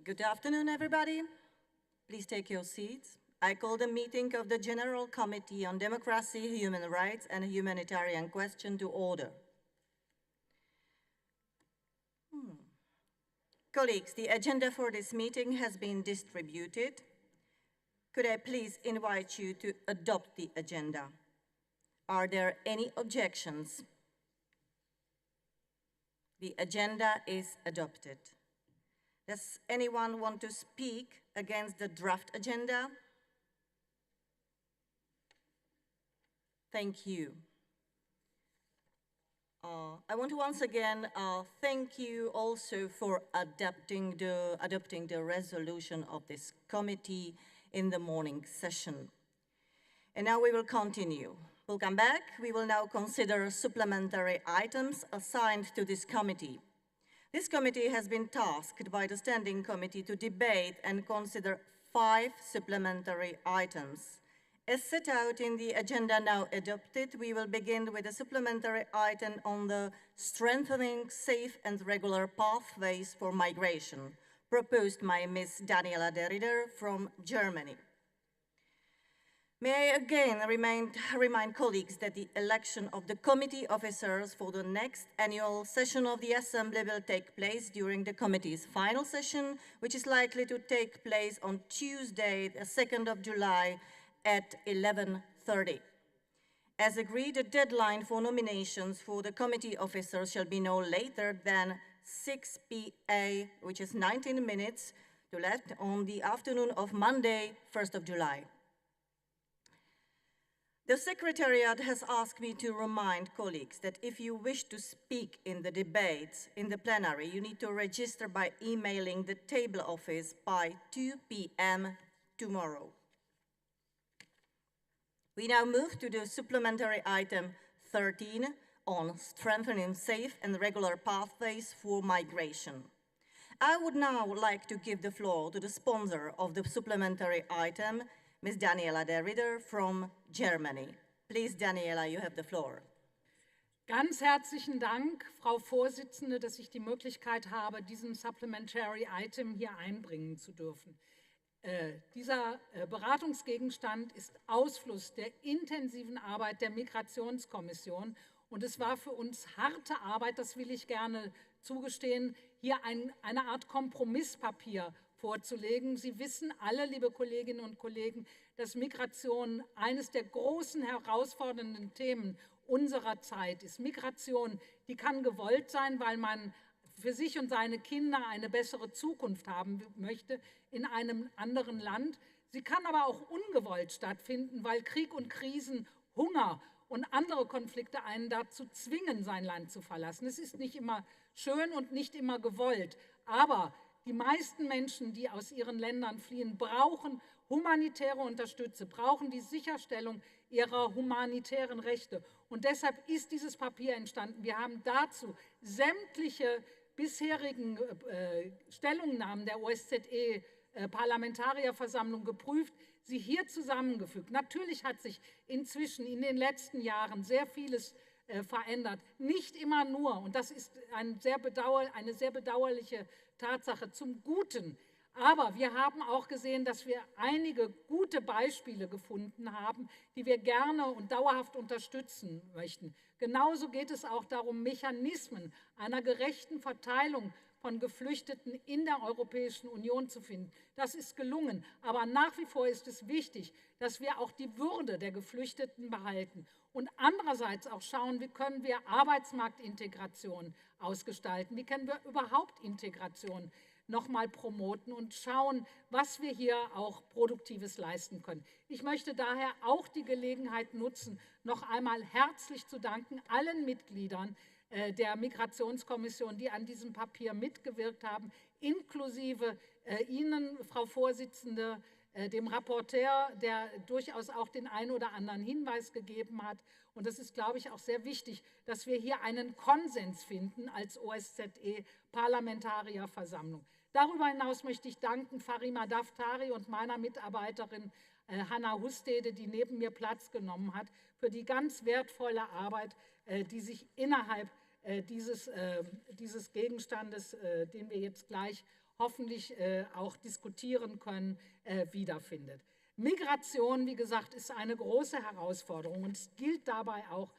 Good afternoon, everybody. Please take your seats. I call the meeting of the General Committee on Democracy, Human Rights and Humanitarian Question to order. Colleagues, the agenda for this meeting has been distributed. Could I please invite you to adopt the agenda? Are there any objections? The agenda is adopted. Does anyone want to speak against the draft agenda? Thank you. I want to once again thank you also for adopting the resolution of this committee in the morning session. And now we will continue. We'll come back. We will now consider supplementary items assigned to this committee. This committee has been tasked by the Standing Committee to debate and consider 5 supplementary items. As set out in the agenda now adopted, we will begin with a supplementary item on the strengthening safe and regular pathways for migration, proposed by Ms. Daniela de Ridder from Germany. May I again remind colleagues that the election of the committee officers for the next annual session of the Assembly will take place during the committee's final session, which is likely to take place on Tuesday, the 2nd of July at 11:30. As agreed, the deadline for nominations for the committee officers shall be no later than 6 p.m., which is 19 minutes to left, on the afternoon of Monday, 1st of July. The Secretariat has asked me to remind colleagues that if you wish to speak in the debates in the plenary, you need to register by emailing the table office by 2 p.m. tomorrow. We now move to the supplementary item 13 on strengthening safe and regular pathways for migration. I would now like to give the floor to the sponsor of the supplementary item, Ms. Daniela de Ridder from Germany. Please, Daniela, you have the floor. Ganz herzlichen Dank, Frau Vorsitzende, dass ich die Möglichkeit habe, diesen Supplementary Item hier einbringen zu dürfen. Dieser Beratungsgegenstand ist Ausfluss der intensiven Arbeit der Migrationskommission und es war für uns harte Arbeit, das will ich gerne zugestehen, hier eine Art Kompromisspapier vorzulegen. Sie wissen alle, liebe Kolleginnen und Kollegen, dass Migration eines der großen herausfordernden Themen unserer Zeit ist. Migration, die kann gewollt sein, weil man für sich und seine Kinder eine bessere Zukunft haben möchte in einem anderen Land. Sie kann aber auch ungewollt stattfinden, weil Krieg und Krisen, Hunger und andere Konflikte einen dazu zwingen, sein Land zu verlassen. Es ist nicht immer schön und nicht immer gewollt, aber die meisten Menschen, die aus ihren Ländern fliehen, brauchen humanitäre Unterstützung, brauchen die Sicherstellung ihrer humanitären Rechte. Und deshalb ist dieses Papier entstanden. Wir haben dazu sämtliche bisherigen Stellungnahmen der OSCE-Parlamentarierversammlung geprüft, sie hier zusammengefügt. Natürlich hat sich inzwischen in den letzten Jahren sehr vieles verändert. Nicht immer nur, und das ist eine sehr bedauerliche Tatsache, zum Guten. Aber wir haben auch gesehen, dass wir einige gute Beispiele gefunden haben, die wir gerne und dauerhaft unterstützen möchten. Genauso geht es auch darum, Mechanismen einer gerechten Verteilung von Geflüchteten in der Europäischen Union zu finden. Das ist gelungen, aber nach wie vor ist es wichtig, dass wir auch die Würde der Geflüchteten behalten und andererseits auch schauen, wie können wir Arbeitsmarktintegration ausgestalten, wie können wir überhaupt Integration nochmal promoten und schauen, was wir hier auch Produktives leisten können. Ich möchte daher auch die Gelegenheit nutzen, noch einmal herzlich zu danken allen Mitgliedern der Migrationskommission, die an diesem Papier mitgewirkt haben, inklusive Ihnen, Frau Vorsitzende, dem Rapporteur, der durchaus auch den einen oder anderen Hinweis gegeben hat. Und es ist, glaube ich, auch sehr wichtig, dass wir hier einen Konsens finden als OSCE-Parlamentarierversammlung. Darüber hinaus möchte ich danken Farima Daftari und meiner Mitarbeiterin Hanna Hustede, die neben mir Platz genommen hat, für die ganz wertvolle Arbeit, die sich innerhalb dieses Gegenstandes, den wir jetzt gleich hoffentlich auch diskutieren können, wiederfindet. Migration, wie gesagt, ist eine große Herausforderung und es gilt dabei auch,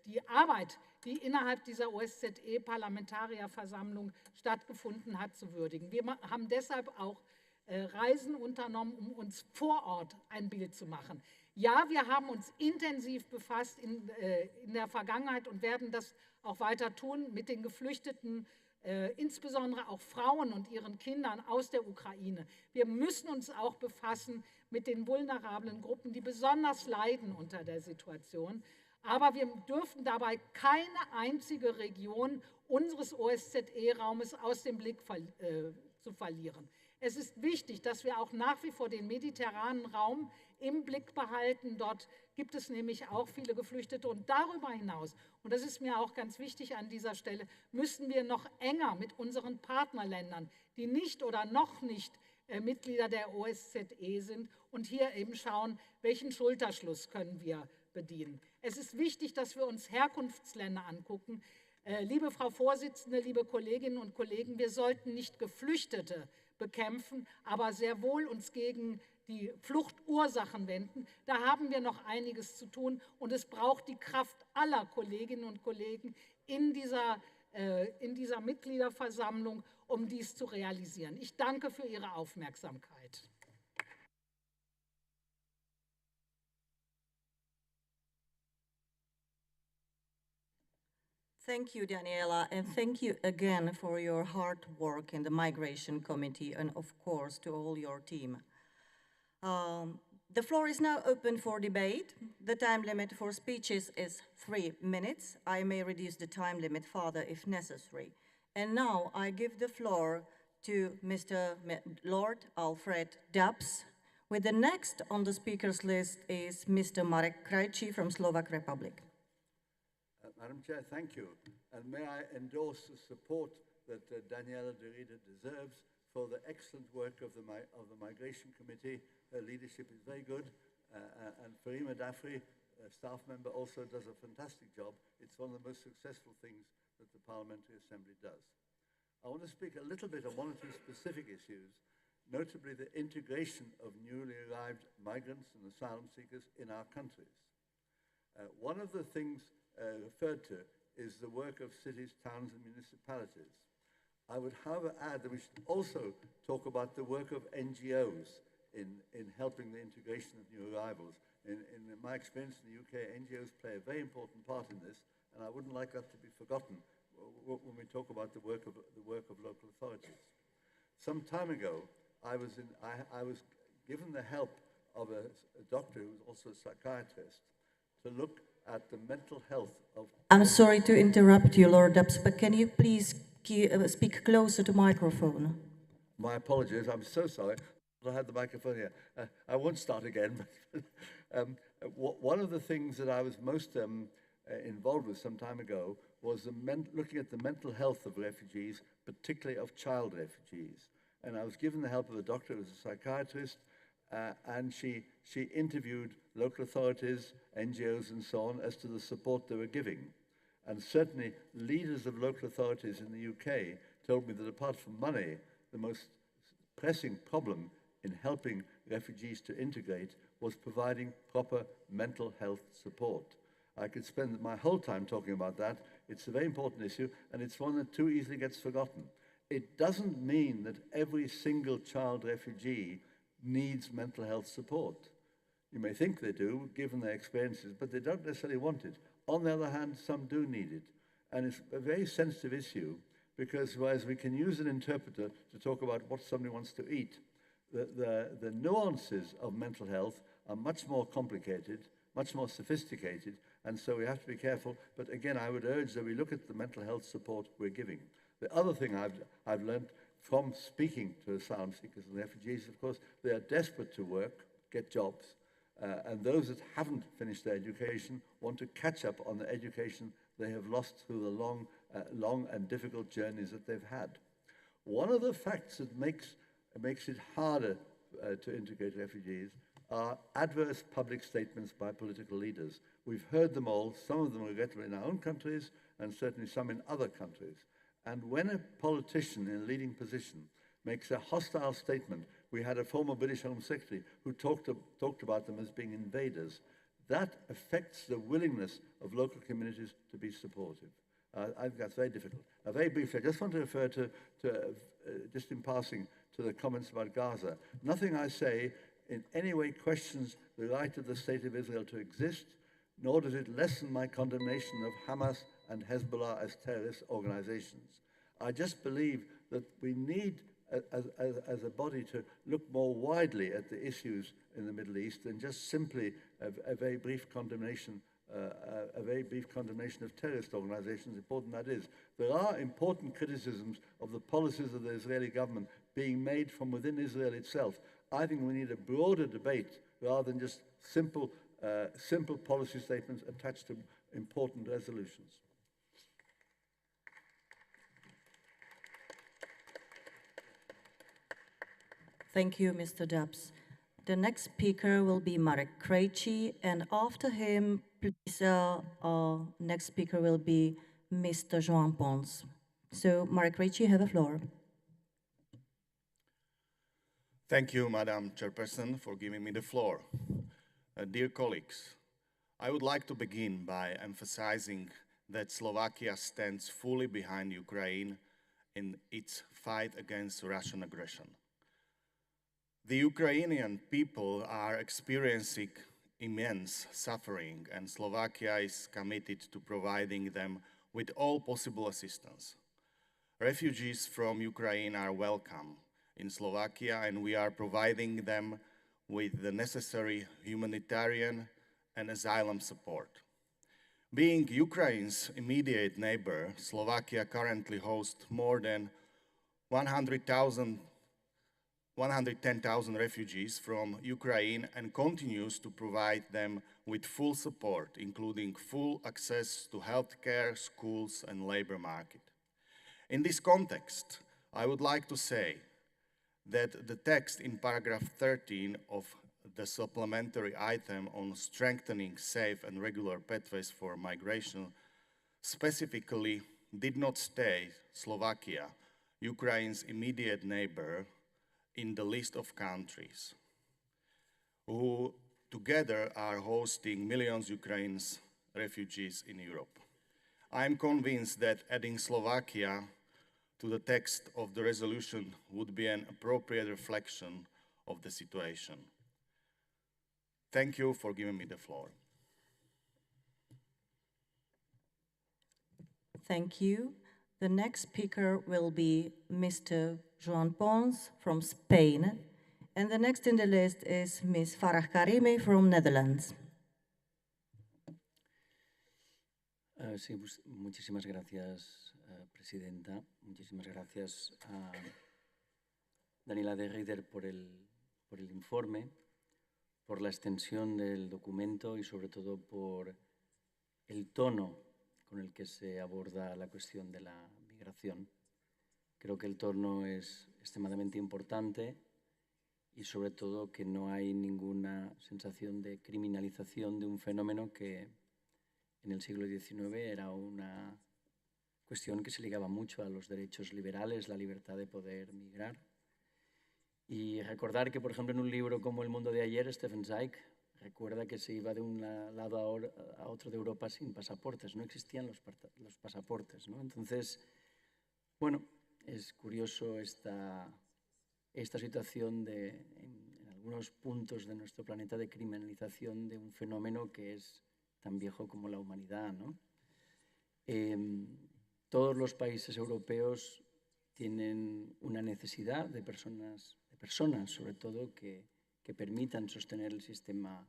die Arbeit, die innerhalb dieser OSZE-Parlamentarierversammlung stattgefunden hat, zu würdigen. Wir haben deshalb auch Reisen unternommen, um uns vor Ort ein Bild zu machen. Ja, wir haben uns intensiv befasst in der Vergangenheit und werden das auch weiter tun mit den Geflüchteten, insbesondere auch Frauen und ihren Kindern aus der Ukraine. Wir müssen uns auch befassen mit den vulnerablen Gruppen, die besonders leiden unter der Situation. Aber wir dürfen dabei keine einzige Region unseres OSZE-Raumes aus dem Blick zu verlieren. Es ist wichtig, dass wir auch nach wie vor den mediterranen Raum im Blick behalten. Dort gibt es nämlich auch viele Geflüchtete. Und darüber hinaus, und das ist mir auch ganz wichtig an dieser Stelle, müssen wir noch enger mit unseren Partnerländern, die nicht oder noch nicht Mitglieder der OSZE sind, und hier eben schauen, welchen Schulterschluss können wir bedienen. Es ist wichtig, dass wir uns Herkunftsländer angucken. Liebe Frau Vorsitzende, liebe Kolleginnen und Kollegen, wir sollten nicht Geflüchtete bekämpfen, aber sehr wohl uns gegen die Fluchtursachen wenden. Da haben wir noch einiges zu tun und es braucht die Kraft aller Kolleginnen und Kollegen in dieser Mitgliederversammlung, um dies zu realisieren. Ich danke für Ihre Aufmerksamkeit. Thank you, Daniela, and thank you again for your hard work in the Migration Committee and, of course, to all your team. The floor is now open for debate. The time limit for speeches is 3 minutes. I may reduce the time limit further if necessary. And now I give the floor to Mr. Lord Alfred Dubs. With the next on the speakers list is Mr. Marek Krajci from Slovak Republic. Madam Chair, thank you. And may I endorse the support that Daniela de Rida deserves for the excellent work of the Migration Committee. Her leadership is very good. And Farima Dafri, a staff member, also does a fantastic job. It's one of the most successful things that the Parliamentary Assembly does. I want to speak a little bit on one or two specific issues, notably the integration of newly arrived migrants and asylum seekers in our countries. One of the things referred to is the work of cities, towns, and municipalities. I would, however, add that we should also talk about the work of NGOs in helping the integration of new arrivals. In my experience in the UK, NGOs play a very important part in this, and I wouldn't like that to be forgotten when we talk about the work of local authorities. Some time ago, I was given the help of a doctor who was also a psychiatrist to look at the mental health of... I'm sorry to interrupt you, Lord Dubs, but can you please speak closer to the microphone? My apologies, I'm so sorry. I had the microphone here. I won't start again. One of the things that I was most involved with some time ago was looking at the mental health of refugees, particularly of child refugees. And I was given the help of a doctor who was a psychiatrist, and she interviewed local authorities, NGOs, and so on as to the support they were giving. And certainly leaders of local authorities in the UK told me that apart from money, the most pressing problem in helping refugees to integrate was providing proper mental health support. I could spend my whole time talking about that. It's a very important issue, and it's one that too easily gets forgotten. It doesn't mean that every single child refugee needs mental health support. You may think they do, given their experiences, but they don't necessarily want it. On the other hand, some do need it. And it's a very sensitive issue, because whereas we can use an interpreter to talk about what somebody wants to eat, the nuances of mental health are much more complicated, much more sophisticated, and so we have to be careful. But again, I would urge that we look at the mental health support we're giving. The other thing I've learned from speaking to asylum seekers and refugees, of course, they are desperate to work, get jobs, and those that haven't finished their education want to catch up on the education they have lost through the long and difficult journeys that they've had. One of the facts that makes it harder to integrate refugees are adverse public statements by political leaders. We've heard them all, some of them regrettably in our own countries, and certainly some in other countries. And when a politician in a leading position makes a hostile statement, we had a former British Home Secretary who talked about them as being invaders. That affects the willingness of local communities to be supportive. I think that's very difficult. Very briefly, I just want to refer to just in passing, to the comments about Gaza. Nothing I say in any way questions the right of the State of Israel to exist, nor does it lessen my condemnation of Hamas and Hezbollah as terrorist organizations. I just believe that we need, as a body, to look more widely at the issues in the Middle East than just simply a very brief condemnation of terrorist organizations, important that is. There are important criticisms of the policies of the Israeli government being made from within Israel itself. I think we need a broader debate rather than just simple policy statements attached to important resolutions. Thank you, Mr. Dubs. The next speaker will be Marek Krejci, and after him, please, our next speaker will be Mr. Joan Pons. So, Marek Krejci, you have the floor. Thank you, Madam Chairperson, for giving me the floor. Dear colleagues, I would like to begin by emphasizing that Slovakia stands fully behind Ukraine in its fight against Russian aggression. The Ukrainian people are experiencing immense suffering, and Slovakia is committed to providing them with all possible assistance. Refugees from Ukraine are welcome in Slovakia, and we are providing them with the necessary humanitarian and asylum support. Being Ukraine's immediate neighbor, Slovakia currently hosts more than 110,000 refugees from Ukraine and continues to provide them with full support, including full access to healthcare, schools, and labor market. In this context, I would like to say that the text in paragraph 13 of the supplementary item on strengthening safe and regular pathways for migration specifically did not state Slovakia, Ukraine's immediate neighbor, in the list of countries who together are hosting millions of Ukrainian refugees in Europe. I am convinced that adding Slovakia to the text of the resolution would be an appropriate reflection of the situation. Thank you for giving me the floor. Thank you. The next speaker will be Mr. Joan Pons from Spain, and the next in the list is Ms. Farah Karimi from Netherlands. Sí, pues, muchísimas gracias, Presidenta. Muchísimas gracias a Daniela de Ridder por el informe, por la extensión del documento y sobre todo por el tono con el que se aborda la cuestión de la migración. Creo que el tono es extremadamente importante y sobre todo que no hay ninguna sensación de criminalización de un fenómeno que en el siglo XIX era una cuestión que se ligaba mucho a los derechos liberales, la libertad de poder migrar. Y recordar que, por ejemplo, en un libro como El mundo de ayer, Stefan Zweig recuerda que se iba de un lado a otro de Europa sin pasaportes, no existían los pasaportes, ¿no? Entonces, bueno, es curioso esta situación en algunos puntos de nuestro planeta de criminalización de un fenómeno que es tan viejo como la humanidad, ¿no? Todos los países europeos tienen una necesidad de personas sobre todo que permitan sostener el sistema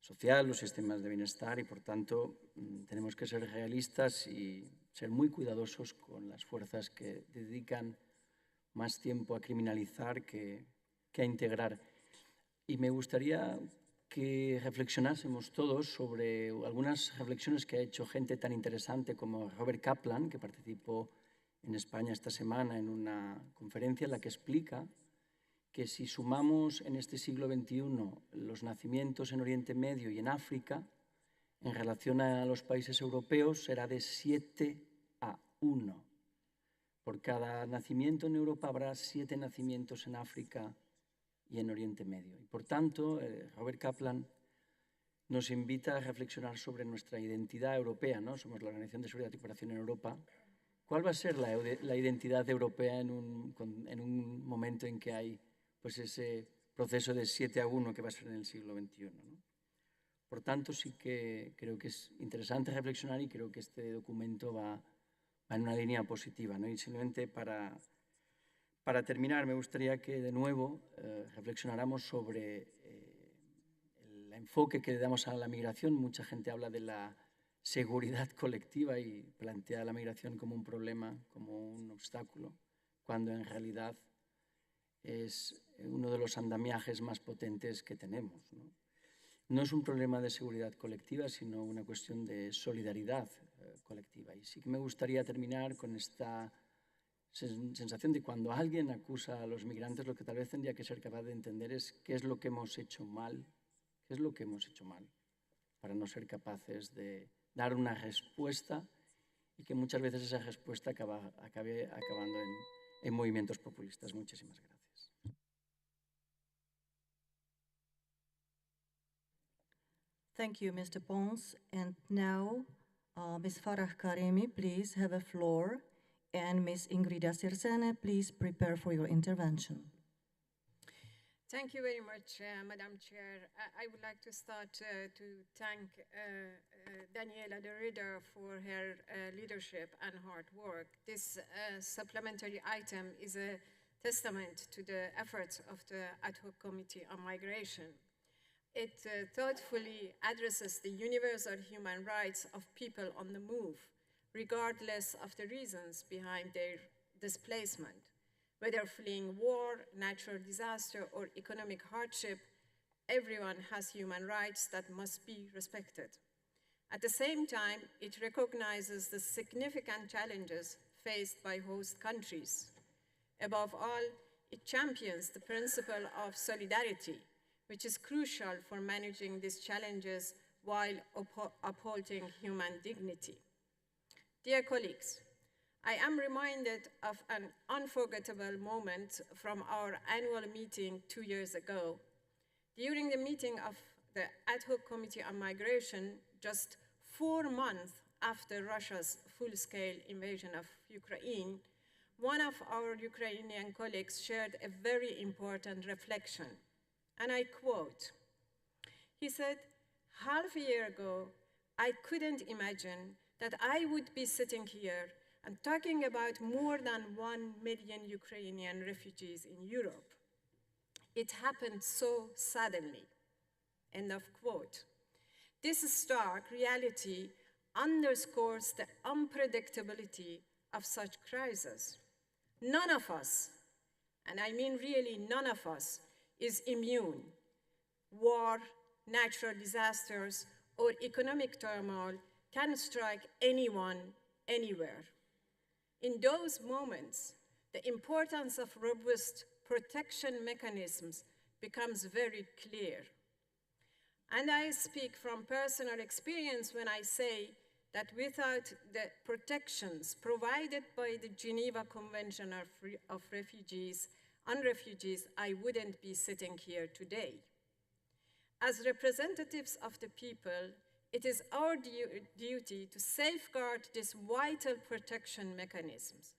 social, los sistemas de bienestar y por tanto tenemos que ser realistas y ser muy cuidadosos con las fuerzas que dedican más tiempo a criminalizar que a integrar. Y me gustaría que reflexionásemos todos sobre algunas reflexiones que ha hecho gente tan interesante como Robert Kaplan, que participó en España esta semana en una conferencia en la que explica que si sumamos en este siglo XXI los nacimientos en Oriente Medio y en África, en relación a los países europeos será de 7-1. Por cada nacimiento en Europa habrá 7 nacimientos en África y en Oriente Medio. Y por tanto, Robert Kaplan nos invita a reflexionar sobre nuestra identidad europea, ¿no? Somos la Organización de Seguridad y Cooperación en Europa. ¿Cuál va a ser la identidad europea en un momento en que hay pues, ese proceso de 7-1 que va a ser en el siglo XXI, ¿no? Por tanto, sí que creo que es interesante reflexionar y creo que este documento va en una línea positiva, ¿no? Y simplemente para terminar, me gustaría que de nuevo reflexionáramos sobre el enfoque que le damos a la migración. Mucha gente habla de la seguridad colectiva y plantea la migración como un problema, como un obstáculo, cuando en realidad es uno de los andamiajes más potentes que tenemos, ¿no? No es un problema de seguridad colectiva, sino una cuestión de solidaridad colectiva. Y sí que me gustaría terminar con esta sensación de cuando alguien acusa a los migrantes, lo que tal vez tendría que ser capaz de entender es qué es lo que hemos hecho mal, para no ser capaces de dar una respuesta y que muchas veces esa respuesta acabe acabando en movimientos populistas. Muchísimas gracias. Thank you, Mr. Pons. And now, Ms. Farah Karimi, please have a floor. And Ms. Ingrida Sirsene, please prepare for your intervention. Thank you very much, Madam Chair. I would like to start to thank Daniela de Ridder for her leadership and hard work. This supplementary item is a testament to the efforts of the Ad Hoc Committee on Migration. It thoughtfully addresses the universal human rights of people on the move, regardless of the reasons behind their displacement. Whether fleeing war, natural disaster, or economic hardship, everyone has human rights that must be respected. At the same time, it recognizes the significant challenges faced by host countries. Above all, it champions the principle of solidarity, which is crucial for managing these challenges while upholding human dignity. Dear colleagues, I am reminded of an unforgettable moment from our annual meeting 2 years ago. During the meeting of the Ad Hoc Committee on Migration, just 4 months after Russia's full-scale invasion of Ukraine, one of our Ukrainian colleagues shared a very important reflection, and I quote, he said, "Half a year ago, I couldn't imagine that I would be sitting here and talking about more than 1 million Ukrainian refugees in Europe. It happened so suddenly." End of quote. This stark reality underscores the unpredictability of such crises. None of us, and I mean really none of us, is immune. War, natural disasters, or economic turmoil can strike anyone, anywhere. In those moments, the importance of robust protection mechanisms becomes very clear. And I speak from personal experience when I say that without the protections provided by the Geneva Convention on Refugees, I wouldn't be sitting here today. As representatives of the people, it is our duty to safeguard these vital protection mechanisms.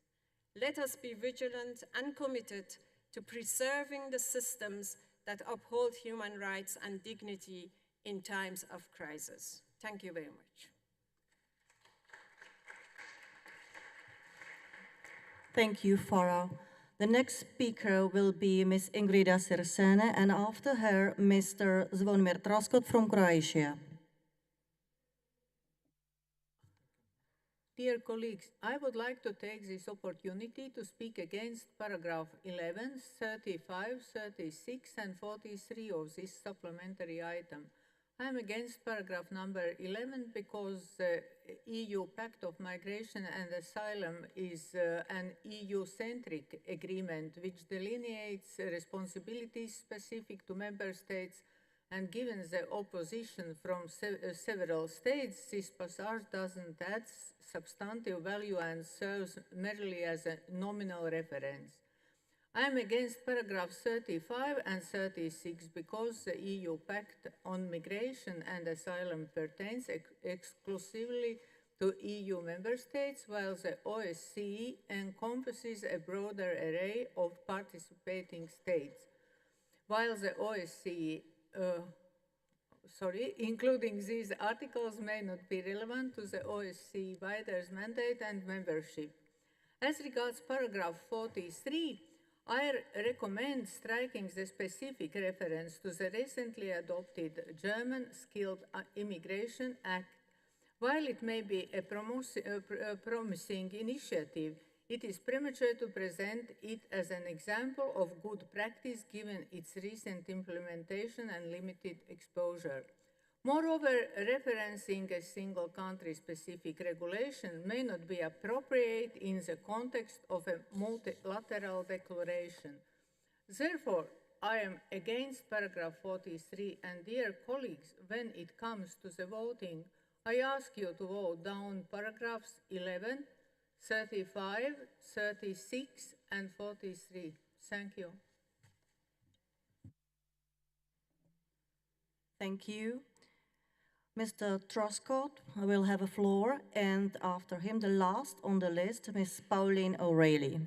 Let us be vigilant and committed to preserving the systems that uphold human rights and dignity in times of crisis. Thank you very much. Thank you, Farah. The next speaker will be Ms. Ingrida Sirsene, and after her, Mr. Zvonimir Troskot from Croatia. Dear colleagues, I would like to take this opportunity to speak against paragraph 11, 35, 36, and 43 of this supplementary item. I am against paragraph number 11 because the EU Pact of Migration and Asylum is an EU-centric agreement which delineates responsibilities specific to member states and given the opposition from several states, this passage doesn't add substantive value and serves merely as a nominal reference. I am against paragraph 35 and 36 because the EU Pact on Migration and Asylum pertains exclusively to EU member states, while the OSCE encompasses a broader array of participating states. While the OSCE, including these articles may not be relevant to the OSCE wider mandate and membership. As regards paragraph 43, I recommend striking the specific reference to the recently adopted German Skilled Immigration Act. While it may be a promising initiative, it is premature to present it as an example of good practice given its recent implementation and limited exposure. Moreover, referencing a single country-specific regulation may not be appropriate in the context of a multilateral declaration. Therefore, I am against paragraph 43, and dear colleagues, when it comes to the voting, I ask you to vote down paragraphs 11, 35, 36, and 43. Thank you. Thank you. Mr. Truscott will have a floor, and after him, the last on the list, Ms. Pauline O'Reilly.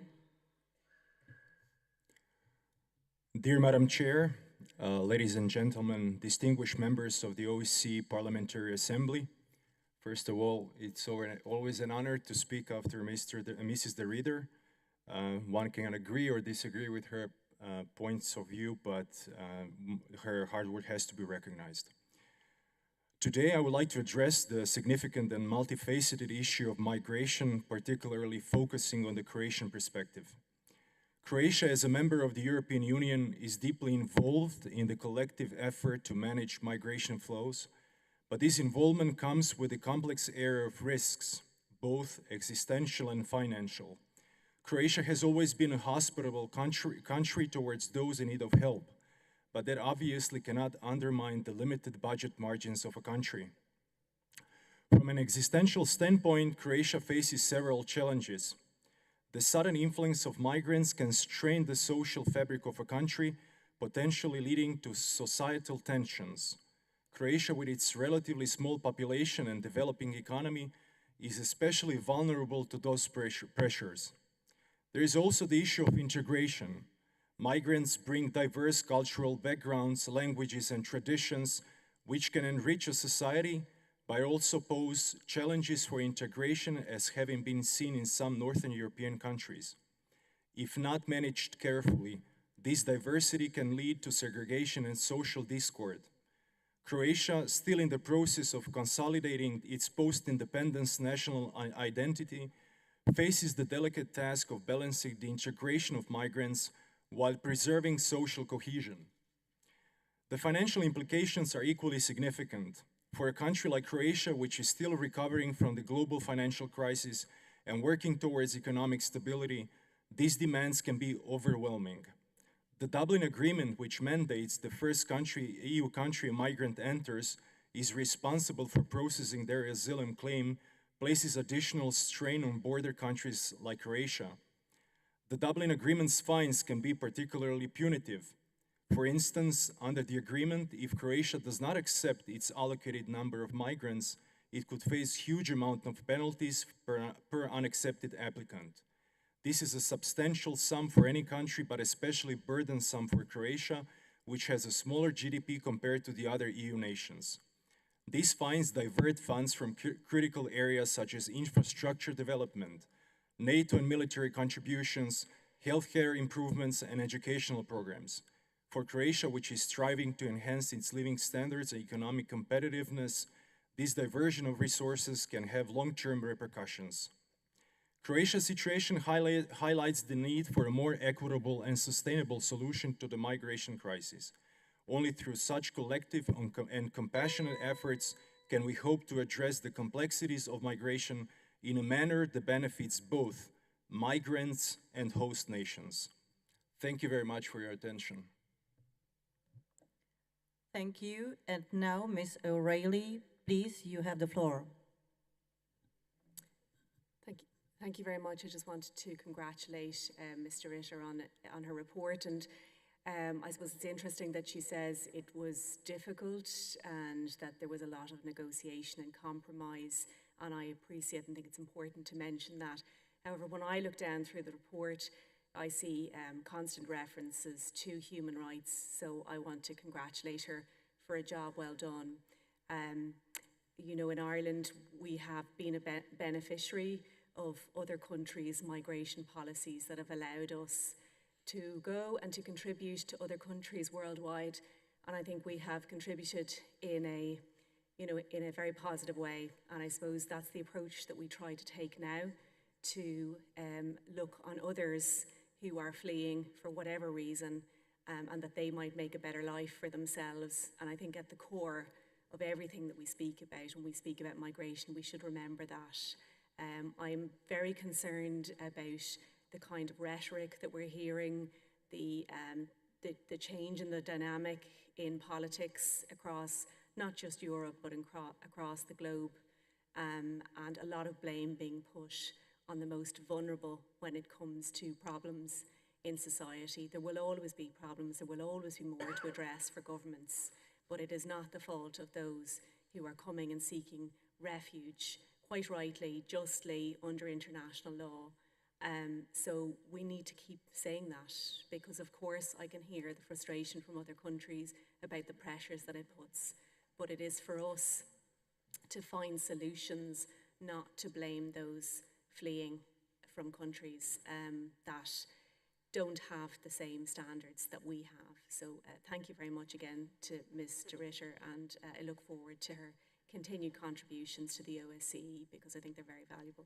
Dear Madam Chair, ladies and gentlemen, distinguished members of the OSCE Parliamentary Assembly, first of all, it's always an honor to speak after Mrs. De Ridder. One can agree or disagree with her points of view, but her hard work has to be recognized. Today, I would like to address the significant and multifaceted issue of migration, particularly focusing on the Croatian perspective. Croatia, as a member of the European Union, is deeply involved in the collective effort to manage migration flows, but this involvement comes with a complex area of risks, both existential and financial. Croatia has always been a hospitable country towards those in need of help, but that obviously cannot undermine the limited budget margins of a country. From an existential standpoint, Croatia faces several challenges. The sudden influx of migrants can strain the social fabric of a country, potentially leading to societal tensions. Croatia, with its relatively small population and developing economy, is especially vulnerable to those pressures. There is also the issue of integration. Migrants bring diverse cultural backgrounds, languages, and traditions, which can enrich a society, but also pose challenges for integration, as having been seen in some Northern European countries. If not managed carefully, this diversity can lead to segregation and social discord. Croatia, still in the process of consolidating its post-independence national identity, faces the delicate task of balancing the integration of migrants while preserving social cohesion. The financial implications are equally significant. For a country like Croatia, which is still recovering from the global financial crisis and working towards economic stability, these demands can be overwhelming. The Dublin Agreement, which mandates the first EU country a migrant enters is responsible for processing their asylum claim, places additional strain on border countries like Croatia. The Dublin Agreement's fines can be particularly punitive. For instance, under the agreement, if Croatia does not accept its allocated number of migrants, it could face huge amount of penalties per unaccepted applicant. This is a substantial sum for any country, but especially burdensome for Croatia, which has a smaller GDP compared to the other EU nations. These fines divert funds from critical areas such as infrastructure development, NATO and military contributions, healthcare improvements, and educational programs. For Croatia, which is striving to enhance its living standards and economic competitiveness, this diversion of resources can have long-term repercussions. Croatia's situation highlights the need for a more equitable and sustainable solution to the migration crisis. Only through such collective and compassionate efforts can we hope to address the complexities of migration in a manner that benefits both migrants and host nations. Thank you very much for your attention. Thank you. And now, Ms. O'Reilly, please, you have the floor. Thank you very much. I just wanted to congratulate Mr. Ritter on her report, and I suppose it's interesting that she says it was difficult and that there was a lot of negotiation and compromise, and I appreciate and think it's important to mention that. However, when I look down through the report, I see constant references to human rights, so I want to congratulate her for a job well done. You know, in Ireland, we have been a beneficiary of other countries' migration policies that have allowed us to go and to contribute to other countries worldwide. And I think we have contributed in a very positive way. And I suppose that's the approach that we try to take now, to look on others who are fleeing for whatever reason, and that they might make a better life for themselves. And I think at the core of everything that we speak about, when we speak about migration, we should remember that. I'm very concerned about the kind of rhetoric that we're hearing, the change in the dynamic in politics across not just Europe, but across the globe, and a lot of blame being put on the most vulnerable when it comes to problems in society. There will always be problems, there will always be more to address for governments, but it is not the fault of those who are coming and seeking refuge, quite rightly, justly, under international law. So we need to keep saying that, because of course I can hear the frustration from other countries about the pressures that it puts, but it is for us to find solutions, not to blame those fleeing from countries that don't have the same standards that we have. So thank you very much again to Ms. de Ritter, and I look forward to her continued contributions to the OSCE, because I think they're very valuable.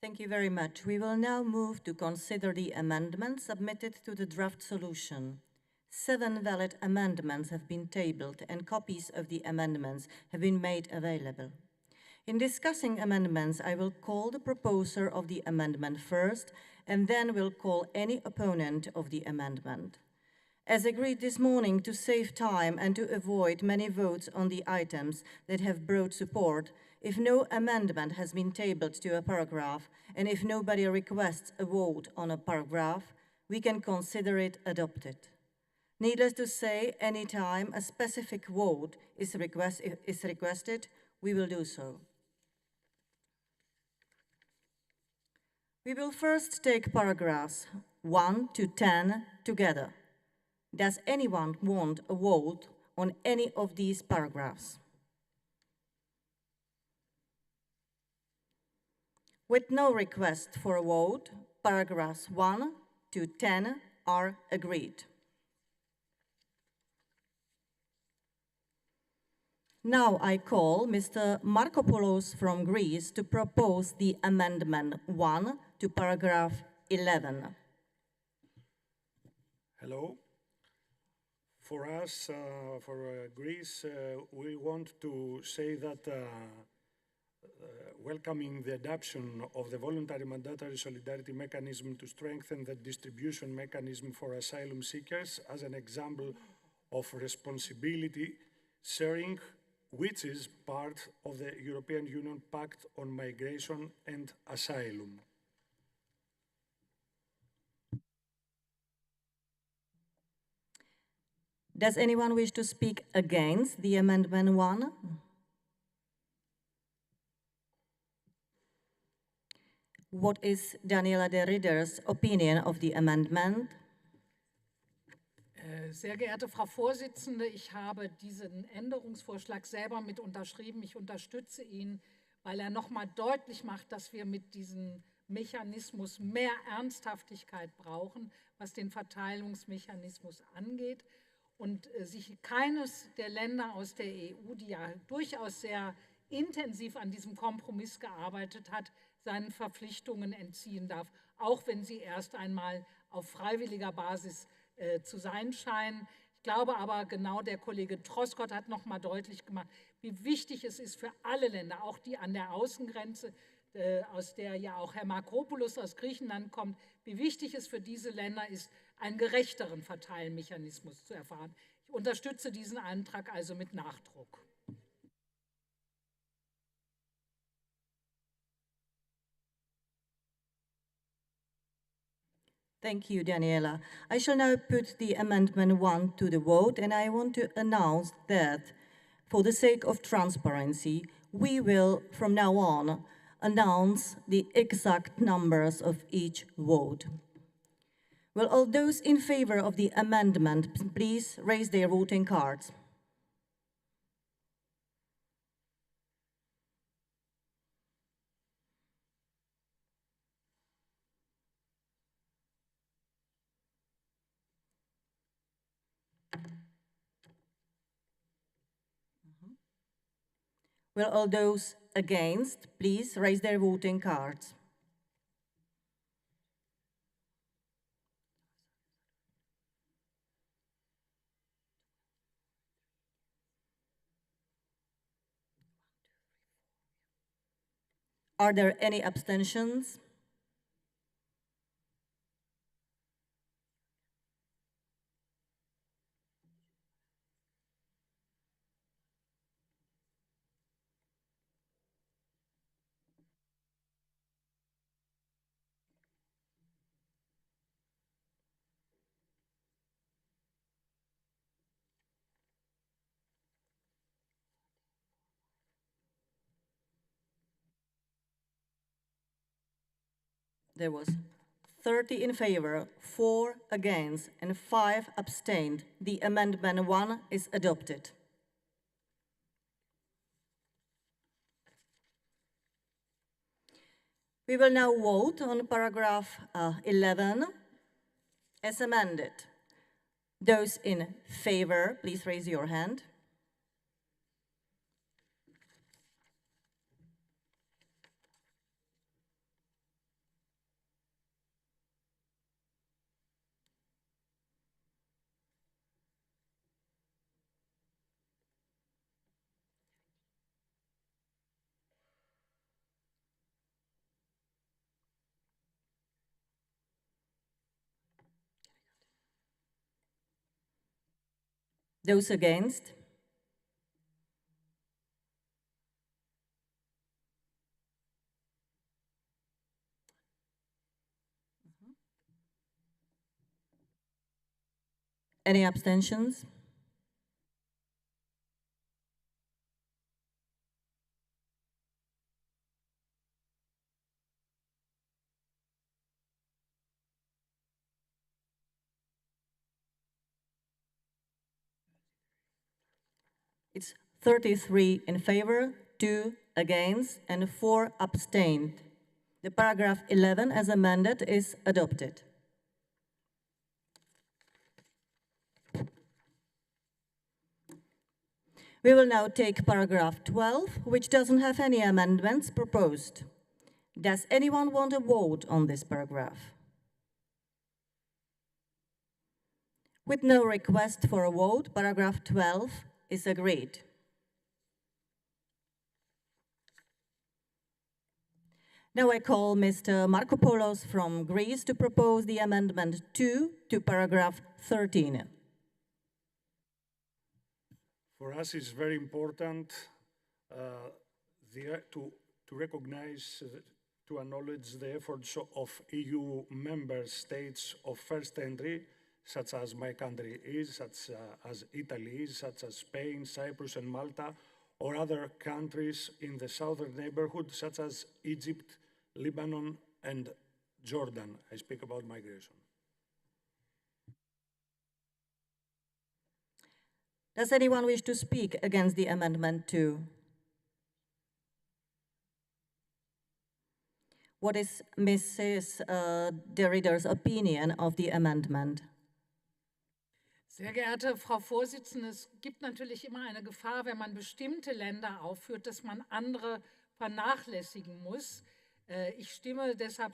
Thank you very much. We will now move to consider the amendments submitted to the draft solution. 7 valid amendments have been tabled, and copies of the amendments have been made available. In discussing amendments, I will call the proposer of the amendment first, and then will call any opponent of the amendment. As agreed this morning, to save time and to avoid many votes on the items that have broad support, if no amendment has been tabled to a paragraph, and if nobody requests a vote on a paragraph, we can consider it adopted. Needless to say, anytime a specific vote is requested, we will do so. We will first take paragraphs 1 to 10 together. Does anyone want a vote on any of these paragraphs? With no request for a vote, paragraphs 1 to 10 are agreed. Now I call Mr. Markopoulos from Greece to propose the amendment 1 to paragraph 11. Hello. For us, for Greece, we want to say that welcoming the adoption of the voluntary mandatory solidarity mechanism to strengthen the distribution mechanism for asylum seekers as an example of responsibility sharing, which is part of the European Union Pact on Migration and Asylum. Does anyone wish to speak against the amendment 1? What is Daniela de Ridder's opinion of the amendment? Sehr geehrte Frau Vorsitzende, ich habe diesen Änderungsvorschlag selber mit unterschrieben. Ich unterstütze ihn, weil er nochmal deutlich macht, dass wir mit diesem Mechanismus mehr Ernsthaftigkeit brauchen, was den Verteilungsmechanismus angeht. Und sich keines der Länder aus der EU, die ja durchaus sehr intensiv an diesem Kompromiss gearbeitet hat, seinen Verpflichtungen entziehen darf, auch wenn sie erst einmal auf freiwilliger Basis zu sein scheinen. Ich glaube aber, genau der Kollege Troskot hat noch mal deutlich gemacht, wie wichtig es ist für alle Länder, auch die an der Außengrenze, aus der ja auch Herr Markopoulos aus Griechenland kommt, wie wichtig es für diese Länder ist, einen gerechteren Verteilmechanismus zu erfahren. Ich unterstütze diesen Antrag also mit Nachdruck. Thank you, Daniela. I shall now put the Amendment 1 to the vote, and I want to announce that, for the sake of transparency, we will, from now on, announce the exact numbers of each vote. Will all those in favor of the amendment please raise their voting cards? Will all those against please raise their voting cards? Are there any abstentions? There was 30 in favor, 4 against, and 5 abstained. The Amendment 1 is adopted. We will now vote on paragraph 11 as amended. Those in favor, please raise your hand. Those against? Any abstentions? It's 33 in favor, 2 against, and 4 abstained. The paragraph 11 as amended is adopted. We will now take paragraph 12, which doesn't have any amendments proposed. Does anyone want a vote on this paragraph? With no request for a vote, paragraph 12 is agreed. Now I call Mr. Markopoulos from Greece to propose the amendment 2 to paragraph 13. For us, it's very important to recognize, to acknowledge the efforts of EU member states of first entry, such as my country is, such as Italy is, such as Spain, Cyprus, and Malta, or other countries in the southern neighborhood, such as Egypt, Lebanon, and Jordan. I speak about migration. Does anyone wish to speak against the amendment 2? What is Mrs. De Ridder's opinion of the amendment? Sehr geehrte Frau Vorsitzende, es gibt natürlich immer eine Gefahr, wenn man bestimmte Länder aufführt, dass man andere vernachlässigen muss. Ich stimme deshalb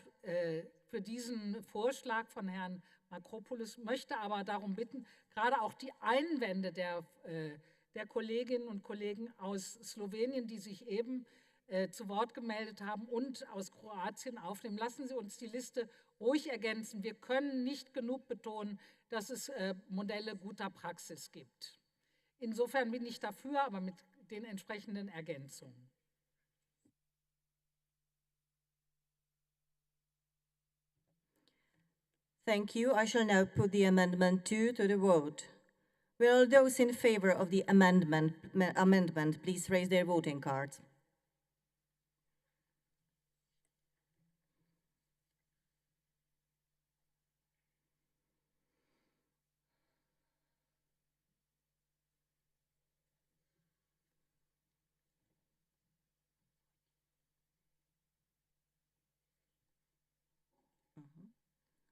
für diesen Vorschlag von Herrn Markopoulos, möchte aber darum bitten, gerade auch die Einwände der Kolleginnen und Kollegen aus Slowenien, die sich eben zu Wort gemeldet haben und aus Kroatien aufnehmen. Lassen Sie uns die Liste ruhig ergänzen. Wir können nicht genug betonen, dass es Modelle guter Praxis gibt. Insofern bin ich dafür, aber mit den entsprechenden Ergänzungen. Thank you. I shall now put the amendment 2 to the vote. Will those in favor of the amendment please raise their voting cards?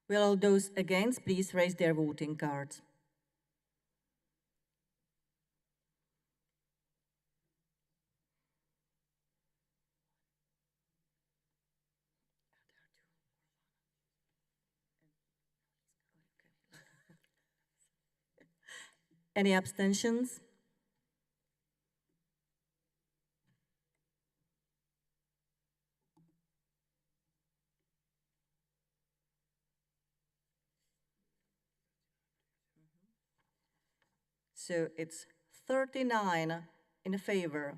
Will all those against please raise their voting cards? Any abstentions? So it's 39 in favor,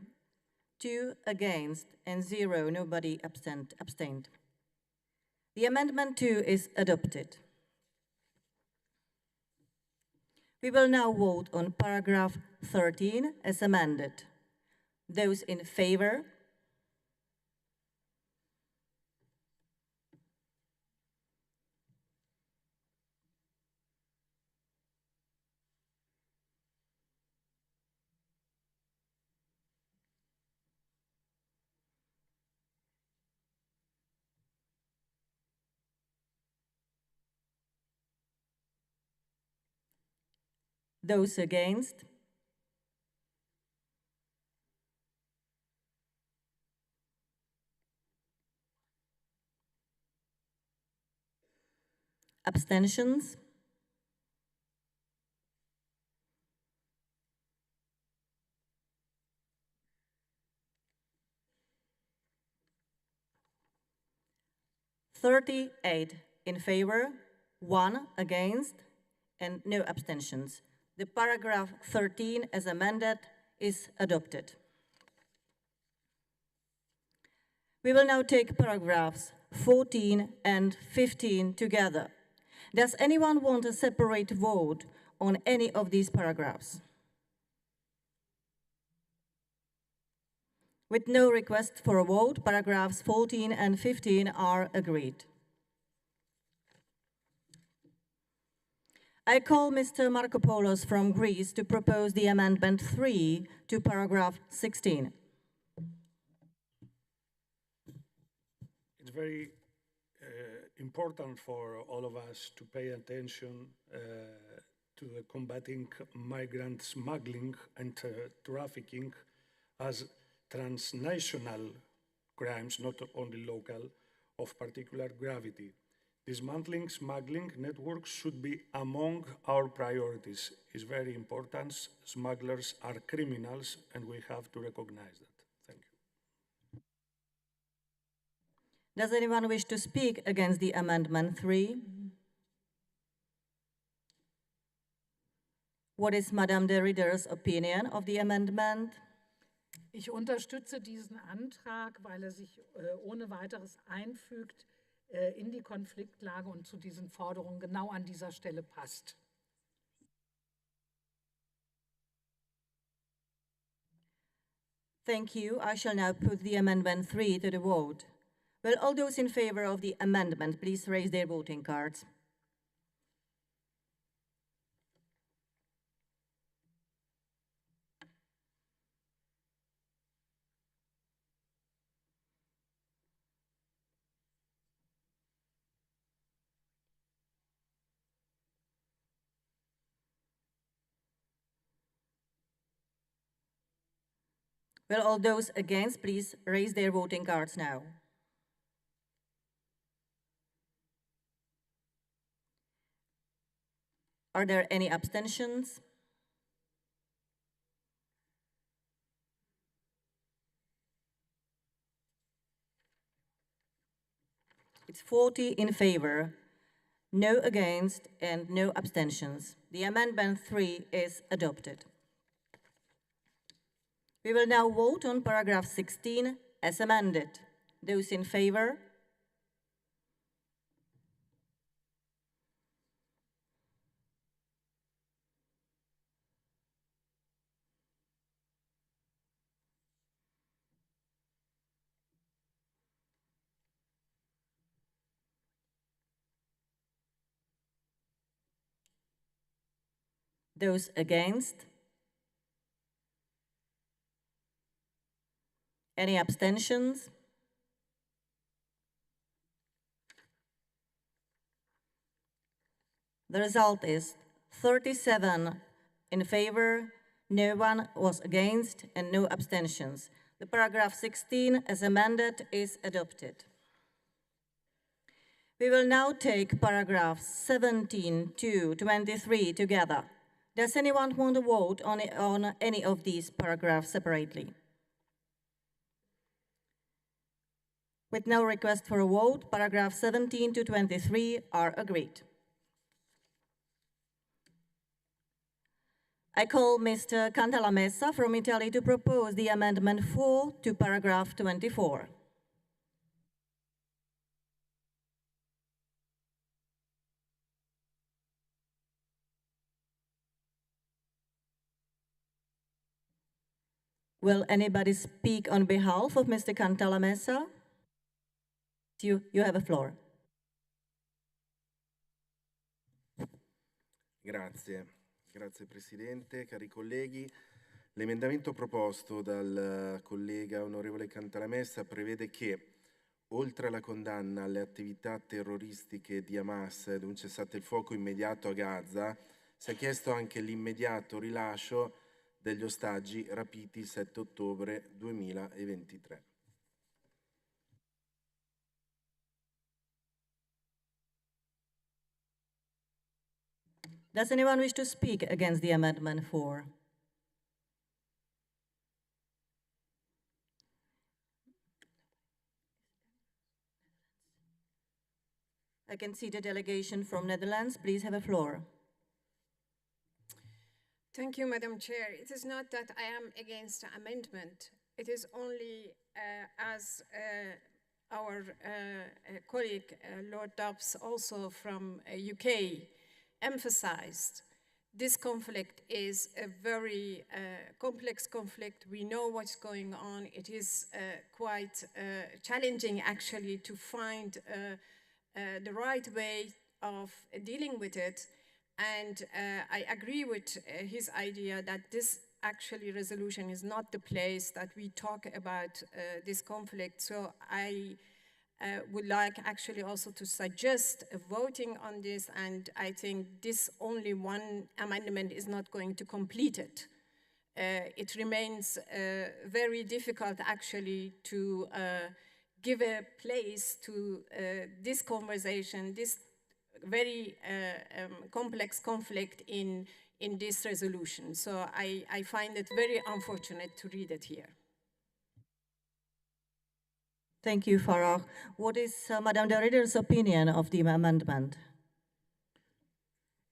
2 against, and 0, nobody abstained. The amendment 2 is adopted. We will now vote on paragraph 13 as amended. Those in favor? Those against? Abstentions? "38 in favor, 1 against, and no abstentions. The paragraph 13 as amended is adopted. We will now take paragraphs 14 and 15 together. Does anyone want a separate vote on any of these paragraphs? With no request for a vote, paragraphs 14 and 15 are agreed. I call Mr. Markopoulos from Greece to propose the amendment 3 to paragraph 16. It's very important for all of us to pay attention to the combating migrant smuggling and trafficking as transnational crimes, not only local, of particular gravity. Dismantling smuggling networks should be among our priorities. It's very important. Smugglers are criminals, and we have to recognize that. Thank you. Does anyone wish to speak against the amendment 3? What is Madame de Ridder's opinion of the amendment? Ich unterstütze diesen Antrag, weil er sich ohne weiteres einfügt in die Konfliktlage und zu diesen Forderungen genau an dieser Stelle passt. Thank you. I shall now put the amendment 3 to the vote. Will all those in favor of the amendment please raise their voting cards? Will all those against please raise their voting cards now? Are there any abstentions? It's 40 in favor, no against, and no abstentions. The amendment 3 is adopted. We will now vote on paragraph 16 as amended. Those in favor? Those against? Any abstentions? The result is 37 in favor, no one was against, and no abstentions. The paragraph 16 as amended is adopted. We will now take paragraphs 17 to 23 together. Does anyone want to vote on any of these paragraphs separately? With no request for a vote, paragraphs 17 to 23 are agreed. I call Mr. Cantalamessa from Italy to propose the amendment 4 to paragraph 24. Will anybody speak on behalf of Mr. Cantalamessa? You have a floor. Grazie Presidente, cari colleghi. L'emendamento proposto dal collega onorevole Cantalamessa prevede che, oltre alla condanna alle attività terroristiche di Hamas ed un cessate il fuoco immediato a Gaza, sia chiesto anche l'immediato rilascio degli ostaggi rapiti il 7 ottobre 2023. Does anyone wish to speak against the amendment 4? I can see the delegation from Netherlands. Please have a floor. Thank you, Madam Chair. It is not that I am against the amendment. It is only as our colleague, Lord Dobbs, also from UK, emphasized, this conflict is a very complex conflict. We know what's going on. It is quite challenging, actually, to find the right way of dealing with it. And I agree with his idea that this actually resolution is not the place that we talk about this conflict. So I would like actually also to suggest a voting on this, and I think this only one amendment is not going to complete it. It remains very difficult actually to give a place to this conversation, this very complex conflict in this resolution. So I find it very unfortunate to read it here. Thank you, Farah. What is Madame de Ridder's opinion of the amendment?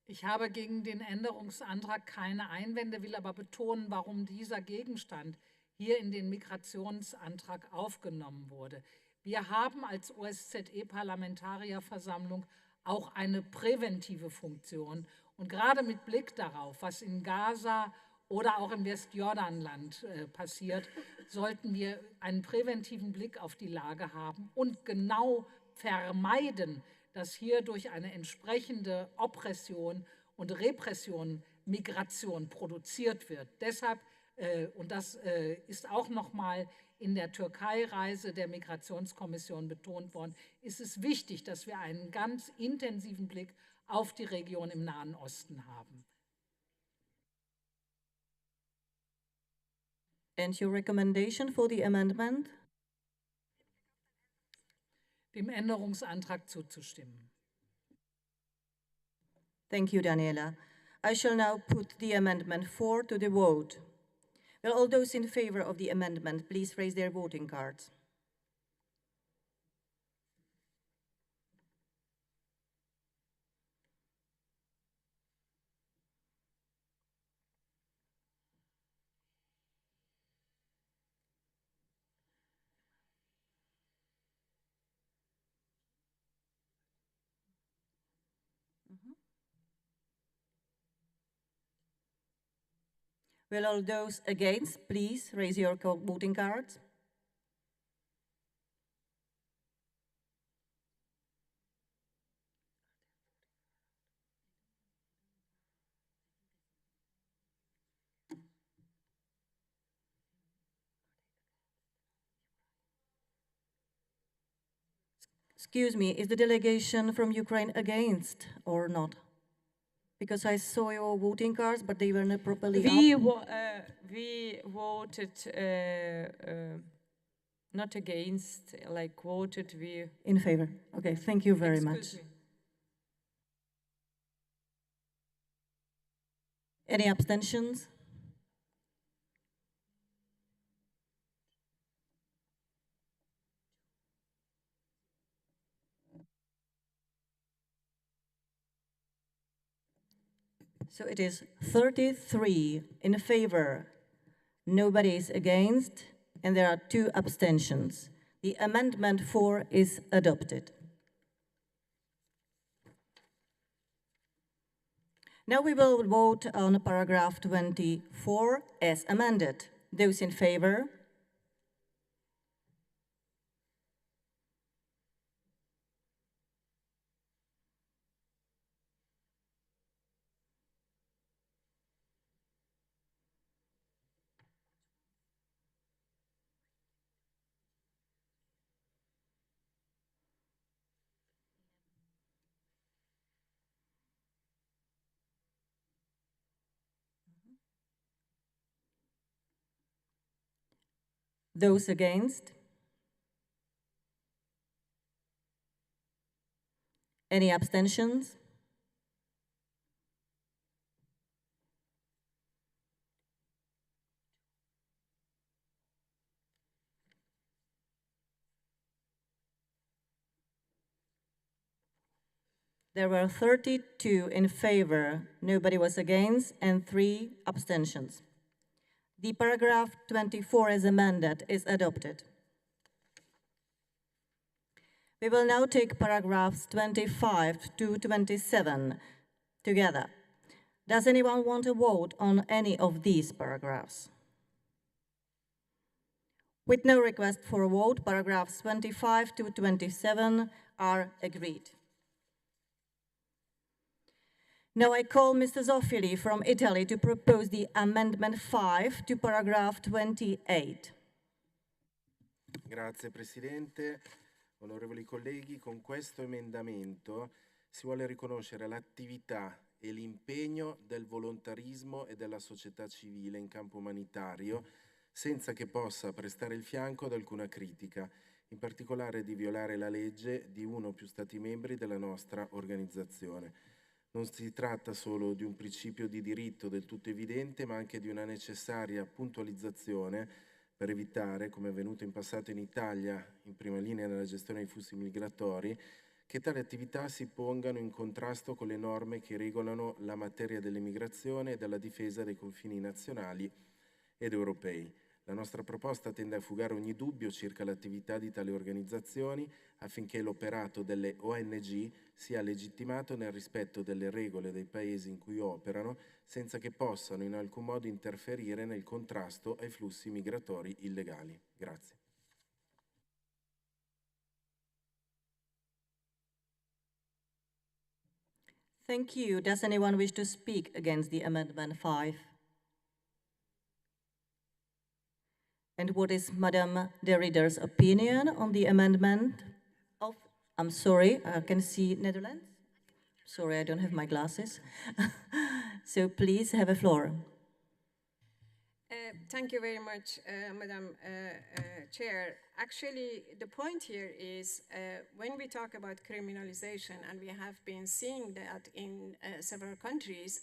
Ich habe gegen den Änderungsantrag keine Einwände, will aber betonen, warum dieser Gegenstand hier in den Migrationsantrag aufgenommen wurde. Wir haben als OSZE-Parlamentarierversammlung auch eine präventive Funktion. Und gerade mit Blick darauf, was in Gaza oder auch im Westjordanland passiert, sollten wir einen präventiven Blick auf die Lage haben und genau vermeiden, dass hier durch eine entsprechende Oppression und Repression Migration produziert wird. Deshalb, und das ist auch nochmal in der Türkei-Reise der Migrationskommission betont worden, ist es wichtig, dass wir einen ganz intensiven Blick auf die Region im Nahen Osten haben. And your recommendation for the amendment? Dem Änderungsantrag zuzustimmen. Thank you, Daniela. I shall now put the amendment 4 to the vote. Will all those in favor of the amendment please raise their voting cards? Will all those against please raise your voting cards? Excuse me, is the delegation from Ukraine against or not? Because I saw your voting cards, but they were not properly up. We voted not against, like voted we... In favor. Okay, thank you very much. Excuse me. Any abstentions? So it is 33 in favor, nobody is against, and there are 2 abstentions. The amendment 4 is adopted. Now we will vote on paragraph 24 as amended. Those in favor? Those against? Any abstentions? There were 32 in favor, nobody was against, and 3 abstentions. The paragraph 24 as amended is adopted. We will now take paragraphs 25 to 27 together. Does anyone want to vote on any of these paragraphs? With no request for a vote, paragraphs 25 to 27 are agreed. Now I call Mr. Zoffili from Italy to propose the amendment 5 to paragraph 28. Grazie Presidente, onorevoli colleghi, con questo emendamento si vuole riconoscere l'attività e l'impegno del volontarismo e della società civile in campo umanitario senza che possa prestare il fianco ad alcuna critica, in particolare di violare la legge di uno o più Stati membri della nostra organizzazione. Non si tratta solo di un principio di diritto del tutto evidente, ma anche di una necessaria puntualizzazione per evitare, come è avvenuto in passato in Italia, in prima linea nella gestione dei flussi migratori, che tali attività si pongano in contrasto con le norme che regolano la materia dell'immigrazione e della difesa dei confini nazionali ed europei. La nostra proposta tende a fugare ogni dubbio circa l'attività di tali organizzazioni affinché l'operato delle ONG sia legittimato nel rispetto delle regole dei paesi in cui operano, senza che possano in alcun modo interferire nel contrasto ai flussi migratori illegali. Grazie. Thank you. Does anyone wish to speak against the amendment 5? And what is Madame de Ridder's opinion on the amendment of, I'm sorry, I can see Netherlands? Sorry, I don't have my glasses. So please have a floor. Thank you very much, Madam Chair. Actually, the point here is when we talk about criminalization, and we have been seeing that in several countries,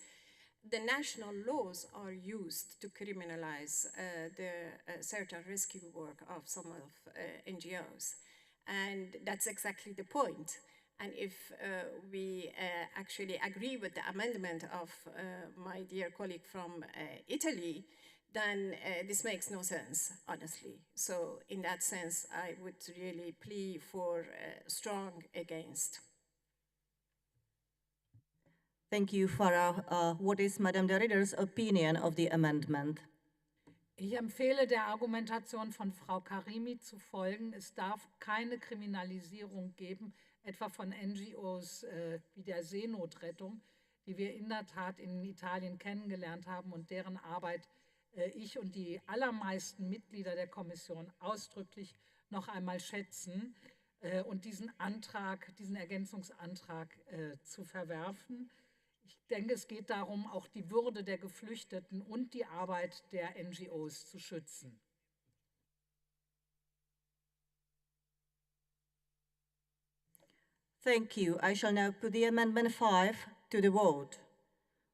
the national laws are used to criminalize the search and rescue work of some of NGOs. And that's exactly the point. And if we actually agree with the amendment of my dear colleague from Italy, then this makes no sense, honestly. So in that sense, I would really plea for strong against. Thank you, Farah. What is Madame de Ridder's opinion of the amendment? Ich empfehle der Argumentation von Frau Karimi zu folgen. Es darf keine Kriminalisierung geben, etwa von NGOs wie der Seenotrettung, die wir in der Tat in Italien kennengelernt haben und deren Arbeit ich und die allermeisten Mitglieder der Kommission ausdrücklich noch einmal schätzen, und diesen Ergänzungsantrag zu verwerfen. Ich denke, es geht darum, auch die Würde der Geflüchteten und die Arbeit der NGOs zu schützen. Thank you. I shall now put the Amendment 5 to the vote.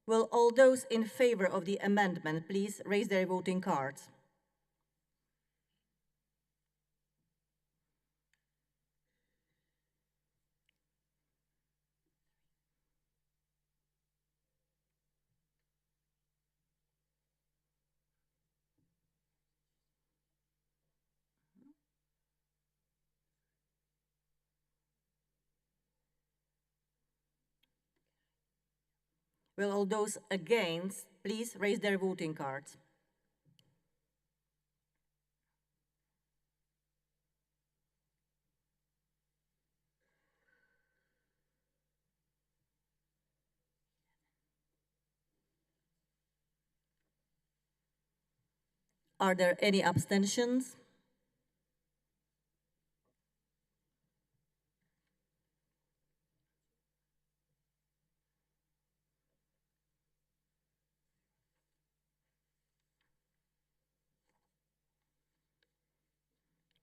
Will all those in favor of the amendment please raise their voting cards? Will all those against please raise their voting cards? Are there any abstentions?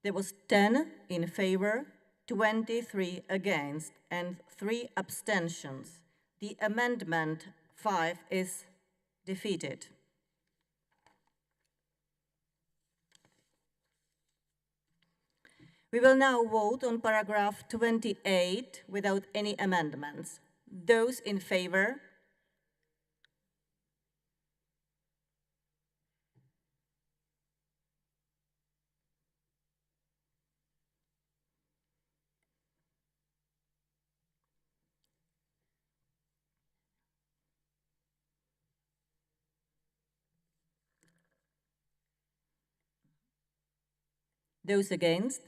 There was 10 in favor, 23 against, and 3 abstentions. The Amendment 5 is defeated. We will now vote on paragraph 28 without any amendments. Those in favor? Those against?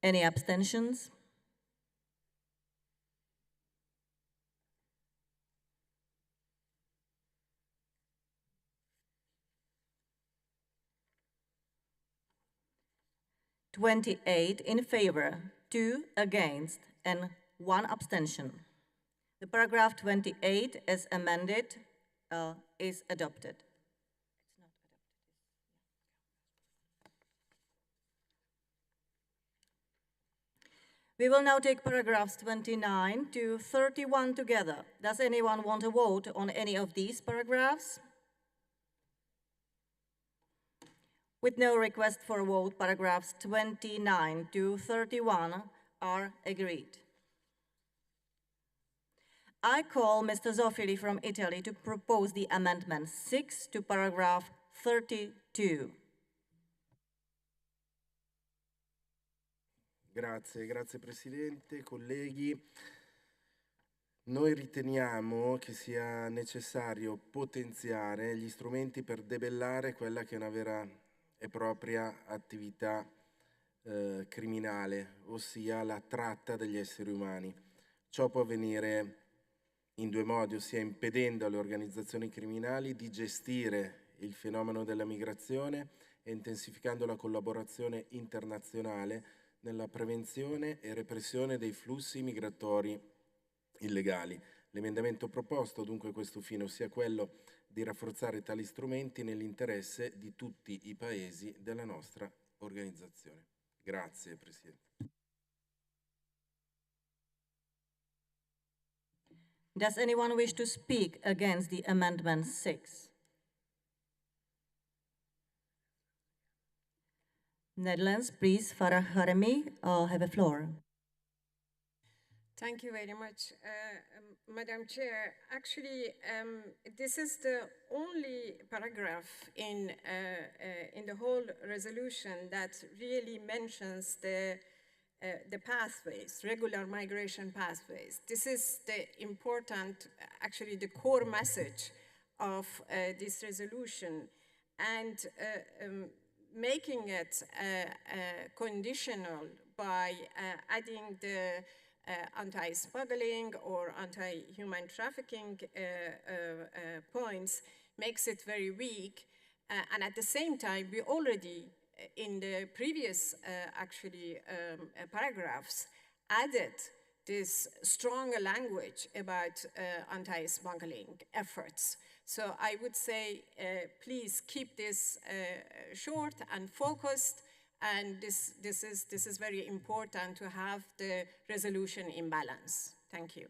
Any abstentions? (28) in favor, 2 against, and 1 abstention. The paragraph 28 as amended is adopted. We will now take paragraphs 29 to 31 together. Does anyone want to vote on any of these paragraphs? With no request for a vote, paragraphs 29 to 31 are agreed. I call Mr. Zoffili from Italy to propose the amendment 6 to paragraph 32. Grazie Presidente, colleghi. Noi riteniamo che sia necessario potenziare gli strumenti per debellare quella che è una vera e propria attività criminale, ossia la tratta degli esseri umani. Ciò può avvenire in 2 modi, ossia impedendo alle organizzazioni criminali di gestire il fenomeno della migrazione e intensificando la collaborazione internazionale nella prevenzione e repressione dei flussi migratori illegali. L'emendamento proposto dunque a questo fine, ossia quello di rafforzare tali strumenti nell'interesse di tutti i paesi della nostra organizzazione. Grazie Presidente. Does anyone wish to speak against the amendment 6? Netherlands, please, Farah Harami, have a floor. Thank you very much, Madam Chair. Actually, this is the only paragraph in the whole resolution that really mentions the pathways, regular migration pathways. This is the important, actually the core message of this resolution, and making it conditional by adding the anti-smuggling or anti-human trafficking points makes it very weak. And at the same time, we already, in the previous paragraphs, added this stronger language about anti-smuggling efforts. So I would say, please keep this short and focused. And this is very important to have the resolution in balance. Thank you.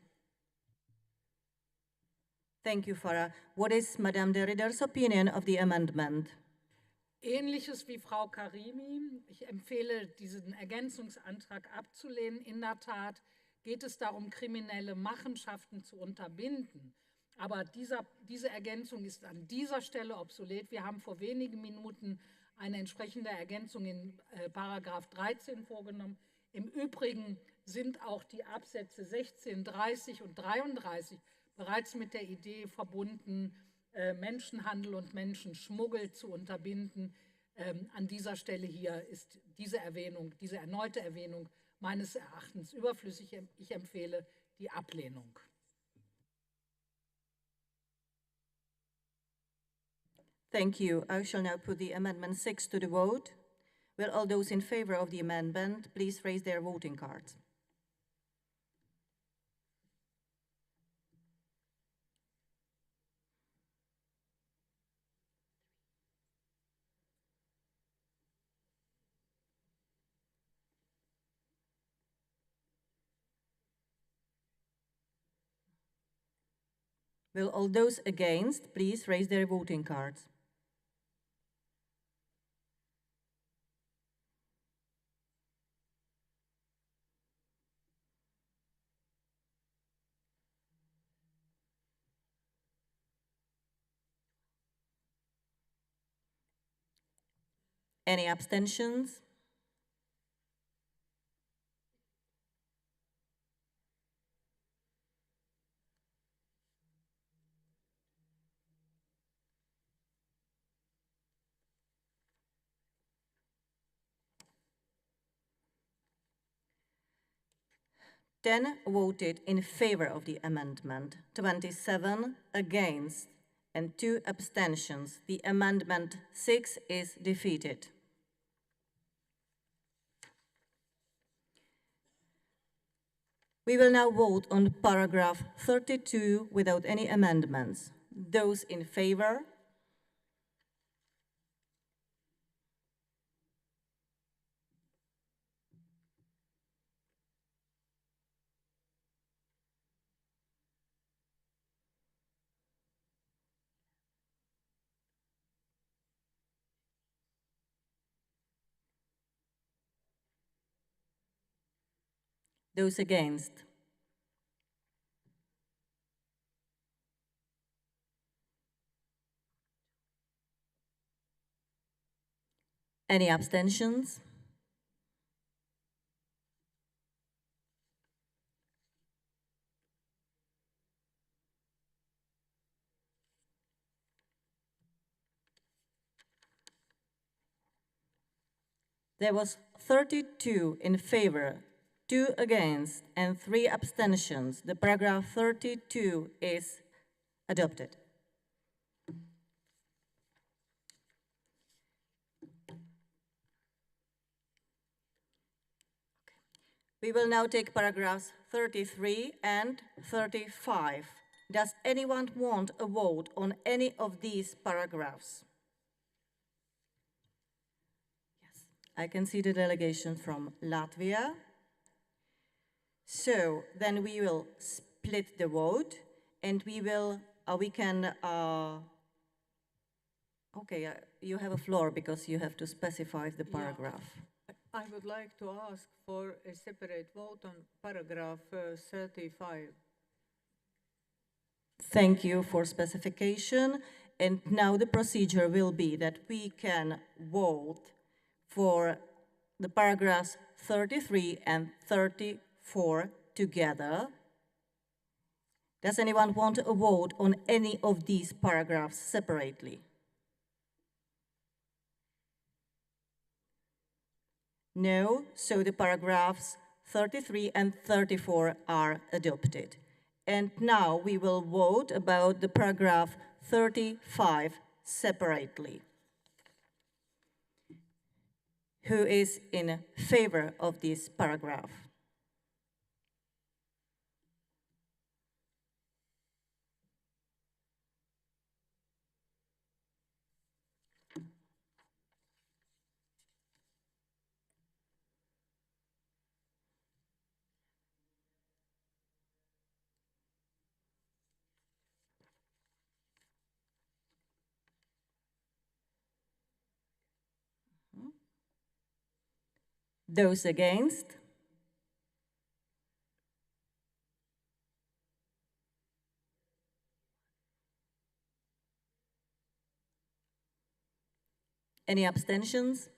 Thank you, Farah. What is Madame de Ridder's opinion of the amendment? Ähnliches wie Frau Karimi. Ich empfehle, diesen Ergänzungsantrag abzulehnen. In der Tat geht es darum, kriminelle Machenschaften zu unterbinden. Aber diese Ergänzung ist an dieser Stelle obsolet. Wir haben vor wenigen Minuten eine entsprechende Ergänzung in Paragraph 13 vorgenommen. Im Übrigen sind auch die Absätze 16, 30 und 33 bereits mit der Idee verbunden, Menschenhandel und Menschenschmuggel zu unterbinden. An dieser Stelle hier ist diese Erwähnung, diese erneute Erwähnung meines Erachtens überflüssig. Ich empfehle die Ablehnung. Thank you. I shall now put the amendment 6 to the vote. Will all those in favor of the amendment please raise their voting cards? Will all those against please raise their voting cards? Any abstentions? Ten voted in favor of the amendment, 27 against, and 2 abstentions. The amendment 6 is defeated. We will now vote on paragraph 32 without any amendments. Those in favor? Those against? Any abstentions? There was 32 in favor, 2 against, and 3 abstentions. The paragraph 32 is adopted. We will now take paragraphs 33 and 35. Does anyone want a vote on any of these paragraphs? Yes, I can see the delegation from Latvia. So then we will split the vote, and you have a floor because you have to specify the paragraph. I would like to ask for a separate vote on paragraph 35. Thank you for specification. And now the procedure will be that we can vote for the paragraphs 33 and 34 together. Does anyone want a vote on any of these paragraphs separately? No, so the paragraphs 33 and 34 are adopted. And now we will vote about the paragraph 35 separately. Who is in favor of this paragraph? Those against? Any abstentions?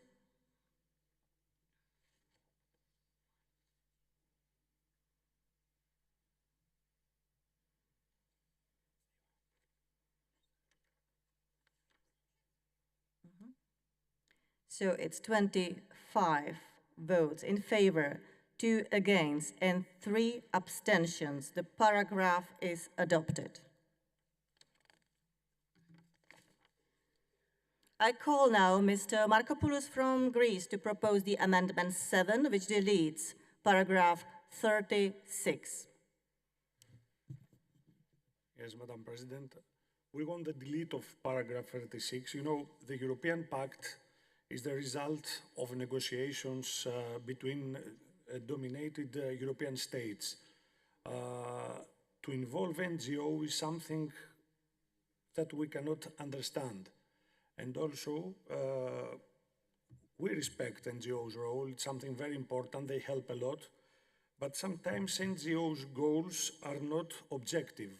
So it's 25 votes in favor, 2 against, and 3 abstentions. The paragraph is adopted. I call now Mr. Markopoulos from Greece to propose the Amendment 7, which deletes paragraph 36. Yes, Madam President. We want the delete of paragraph 36. You know, the European Pact is the result of negotiations between dominated European states. To involve NGO is something that we cannot understand. And also, we respect NGOs' role. It's something very important. They help a lot. But sometimes NGOs' goals are not objective.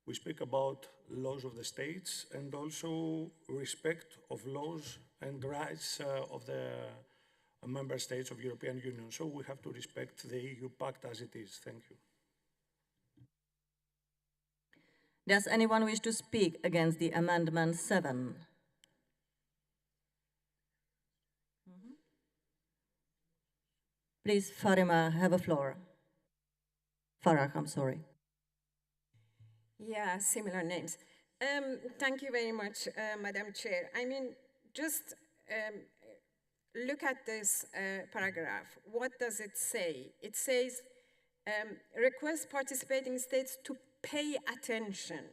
We speak about laws of the states and also respect of laws and rights of the member states of European Union. So we have to respect the EU Pact as it is. Thank you. Does anyone wish to speak against the Amendment 7? Please, Farima, have a floor. Farah, I'm sorry. Yeah, similar names. Thank you very much, Madam Chair. I mean, just look at this paragraph. What does it say? It says, request participating states to pay attention,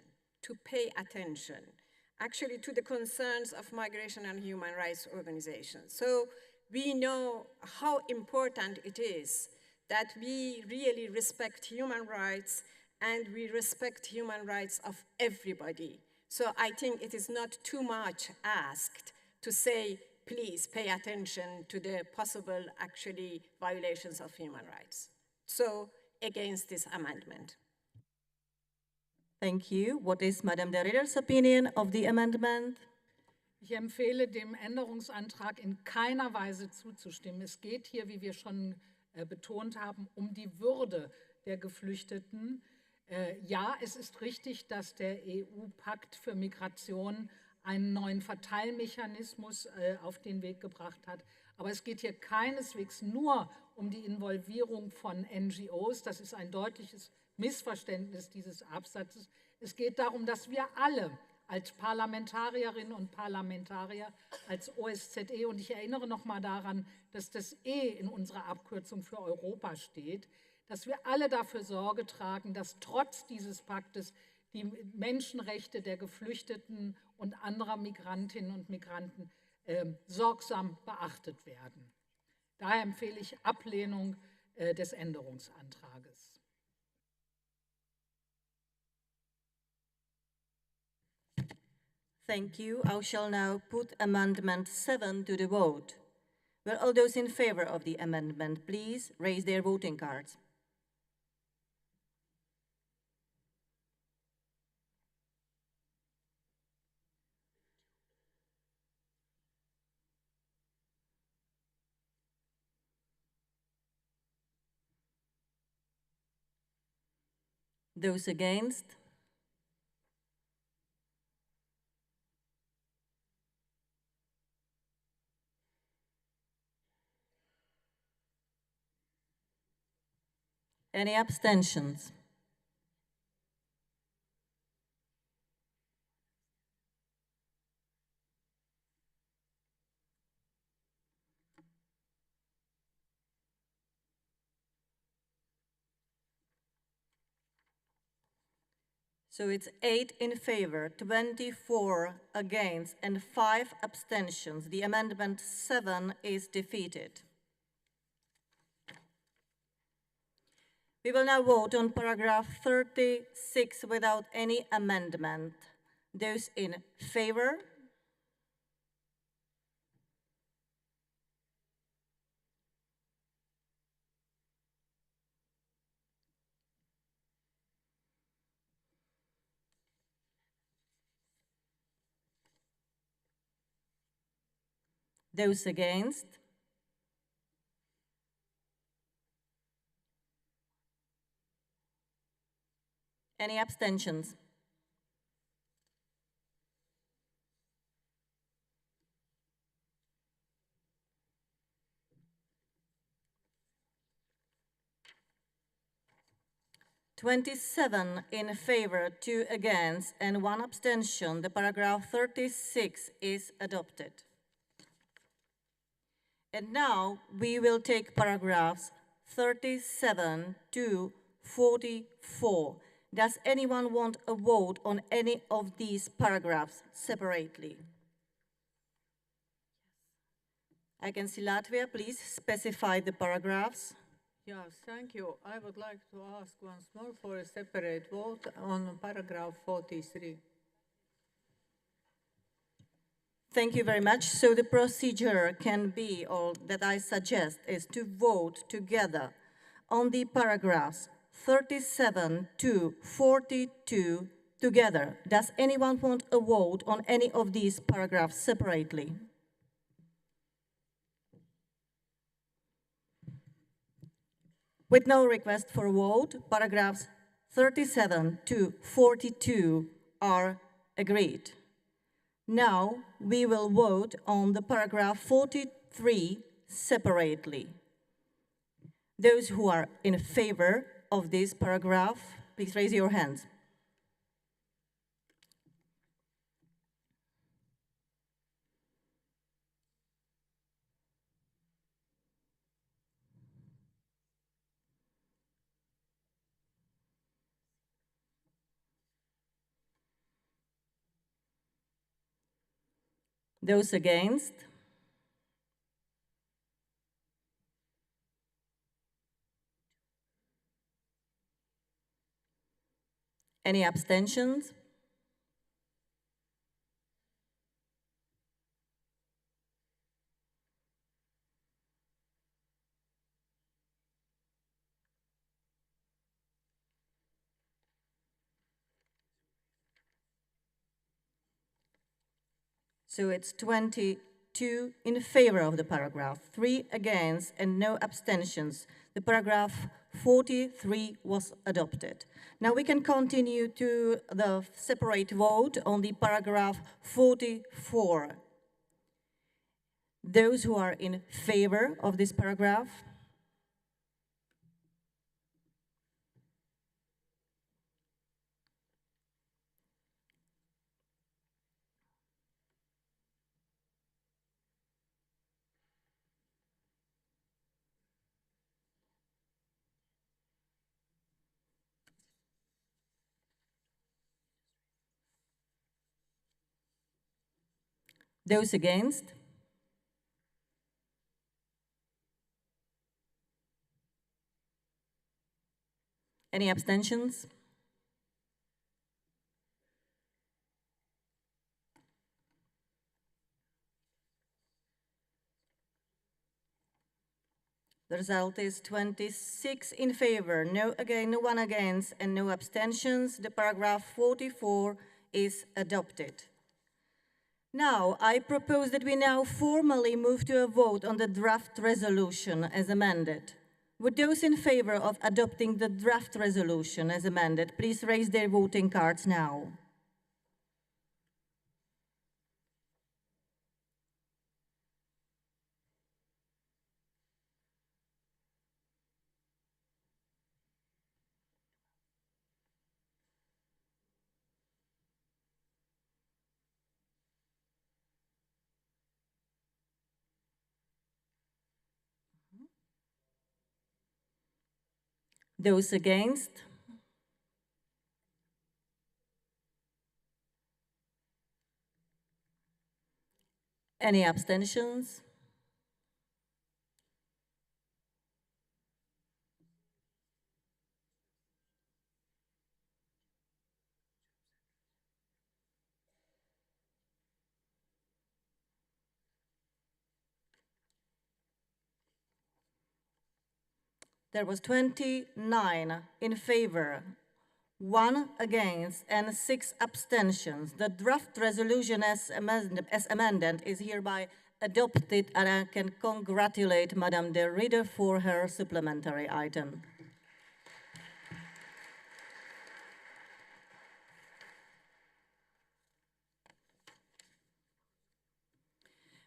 actually to the concerns of migration and human rights organizations. So we know how important it is that we really respect human rights and we respect human rights of everybody. So I think it is not too much asked to say, please pay attention to the possible actually violations of human rights. So against this amendment. Thank you. What is Madame de Ridder's opinion of the amendment? Ich empfehle, dem Änderungsantrag in keiner Weise zuzustimmen. Es geht hier, wie wir schon betont haben, um die Würde der Geflüchteten. Ja, es ist richtig, dass der EU-Pakt für Migration einen neuen Verteilmechanismus auf den Weg gebracht hat. Aber es geht hier keineswegs nur um die Involvierung von NGOs. Das ist ein deutliches Missverständnis dieses Absatzes. Es geht darum, dass wir alle als Parlamentarierinnen und Parlamentarier, als OSZE, und ich erinnere noch mal daran, dass das E in unserer Abkürzung für Europa steht, dass wir alle dafür Sorge tragen, dass trotz dieses Paktes die Menschenrechte der Geflüchteten und anderer Migrantinnen und Migranten sorgsam beachtet werden. Daher empfehle ich Ablehnung des Änderungsantrages. Thank you. I shall now put Amendment 7 to the vote. Will all those in favor of the amendment please raise their voting cards? Those against? Any abstentions? So it's 8 in favor, 24 against, and 5 abstentions. The amendment 7 is defeated. We will now vote on paragraph 36 without any amendment. Those in favor? Those against? Any abstentions? "27 in favor, 2 against, and 1 abstention. The paragraph 36 is adopted. And now we will take paragraphs 37 to 44. Does anyone want a vote on any of these paragraphs separately? I can see Latvia. Please specify the paragraphs. Yes, thank you. I would like to ask once more for a separate vote on paragraph 43. Thank you very much. So the procedure can be, or that I suggest, is to vote together on the paragraphs 37 to 42 together. Does anyone want a vote on any of these paragraphs separately? With no request for a vote, paragraphs 37 to 42 are agreed. Now we will vote on the paragraph 43 separately. Those who are in favor of this paragraph, please raise your hands. Those against? Any abstentions? So it's 22 in favor of the paragraph, 3 against, and no abstentions. The paragraph 43 was adopted. Now we can continue to the separate vote on the paragraph 44. Those who are in favor of this paragraph? Those against? Any abstentions? The result is 26 in favor, no one against, and no abstentions. The paragraph 44 is adopted. Now, I propose that we now formally move to a vote on the draft resolution as amended. Would those in favor of adopting the draft resolution as amended please raise their voting cards now? Those against? Any abstentions? There was 29 in favor, 1 against, and 6 abstentions. The draft resolution as amended is hereby adopted, and I can congratulate Madame de Ridder for her supplementary item.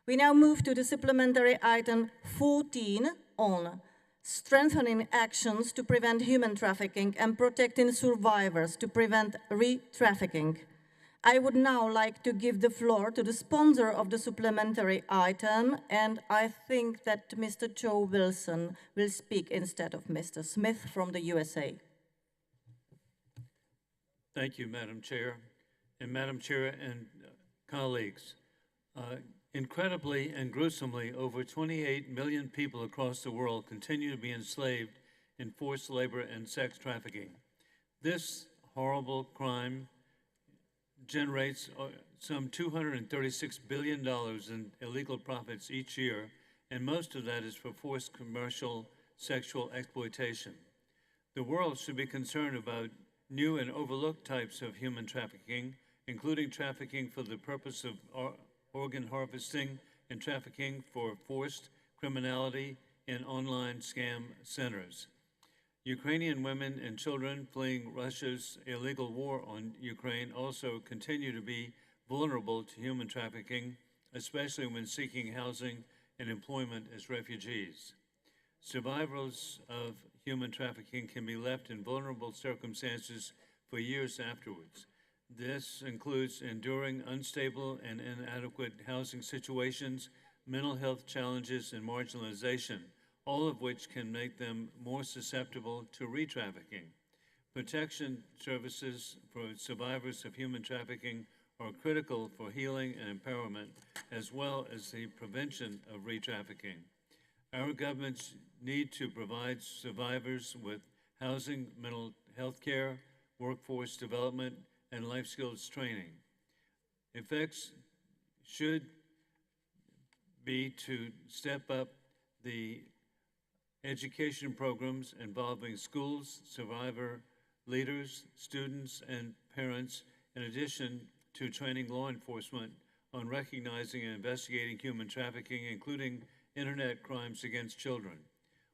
We now move to the supplementary item 14 on strengthening actions to prevent human trafficking and protecting survivors to prevent re-trafficking. I would now like to give the floor to the sponsor of the supplementary item, and I think that Mr. Joe Wilson will speak instead of Mr. Smith from the USA. Thank you, Madam Chair. And Madam Chair and colleagues, incredibly and gruesomely, over 28 million people across the world continue to be enslaved in forced labor and sex trafficking. This horrible crime generates some $236 billion in illegal profits each year, and most of that is for forced commercial sexual exploitation. The world should be concerned about new and overlooked types of human trafficking, including trafficking for the purpose of organ harvesting and trafficking for forced criminality in online scam centers. Ukrainian women and children fleeing Russia's illegal war on Ukraine also continue to be vulnerable to human trafficking, especially when seeking housing and employment as refugees. Survivors of human trafficking can be left in vulnerable circumstances for years afterwards. This includes enduring unstable and inadequate housing situations, mental health challenges, and marginalization, all of which can make them more susceptible to re-trafficking. Protection services for survivors of human trafficking are critical for healing and empowerment, as well as the prevention of re-trafficking. Our governments need to provide survivors with housing, mental health care, workforce development, and life skills training. Effects should be to step up the education programs involving schools, survivor leaders, students, and parents, in addition to training law enforcement on recognizing and investigating human trafficking, including internet crimes against children.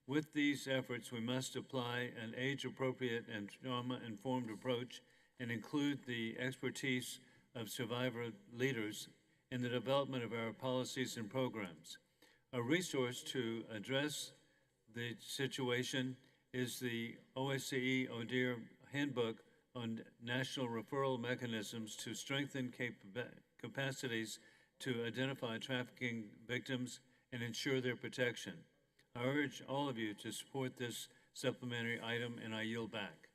With these efforts, we must apply an age-appropriate and trauma-informed approach and include the expertise of survivor leaders in the development of our policies and programs. A resource to address the situation is the OSCE ODIHR Handbook on National Referral Mechanisms to strengthen capacities to identify trafficking victims and ensure their protection. I urge all of you to support this supplementary item, and I yield back.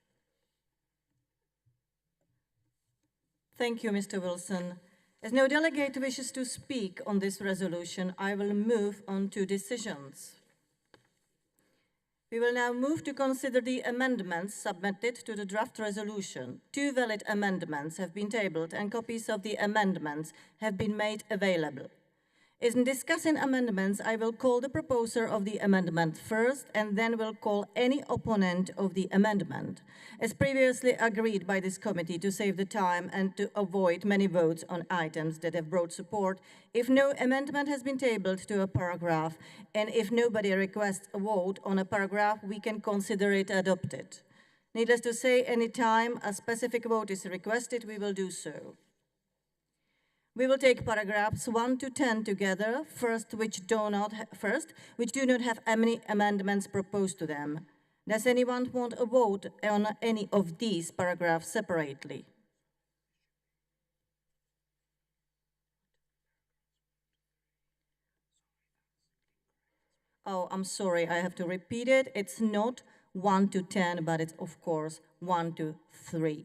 Thank you, Mr. Wilson. As no delegate wishes to speak on this resolution, I will move on to decisions. We will now move to consider the amendments submitted to the draft resolution. 2 valid amendments have been tabled and copies of the amendments have been made available. In discussing amendments, I will call the proposer of the amendment first and then will call any opponent of the amendment, as previously agreed by this committee to save the time and to avoid many votes on items that have broad support. If no amendment has been tabled to a paragraph and if nobody requests a vote on a paragraph, we can consider it adopted. Needless to say, any time a specific vote is requested, we will do so. We will take paragraphs 1 to 10 together, which do not have any amendments proposed to them. Does anyone want a vote on any of these paragraphs separately? Oh, I'm sorry, I have to repeat it. It's not 1 to 10, but it's, of course, 1 to 3.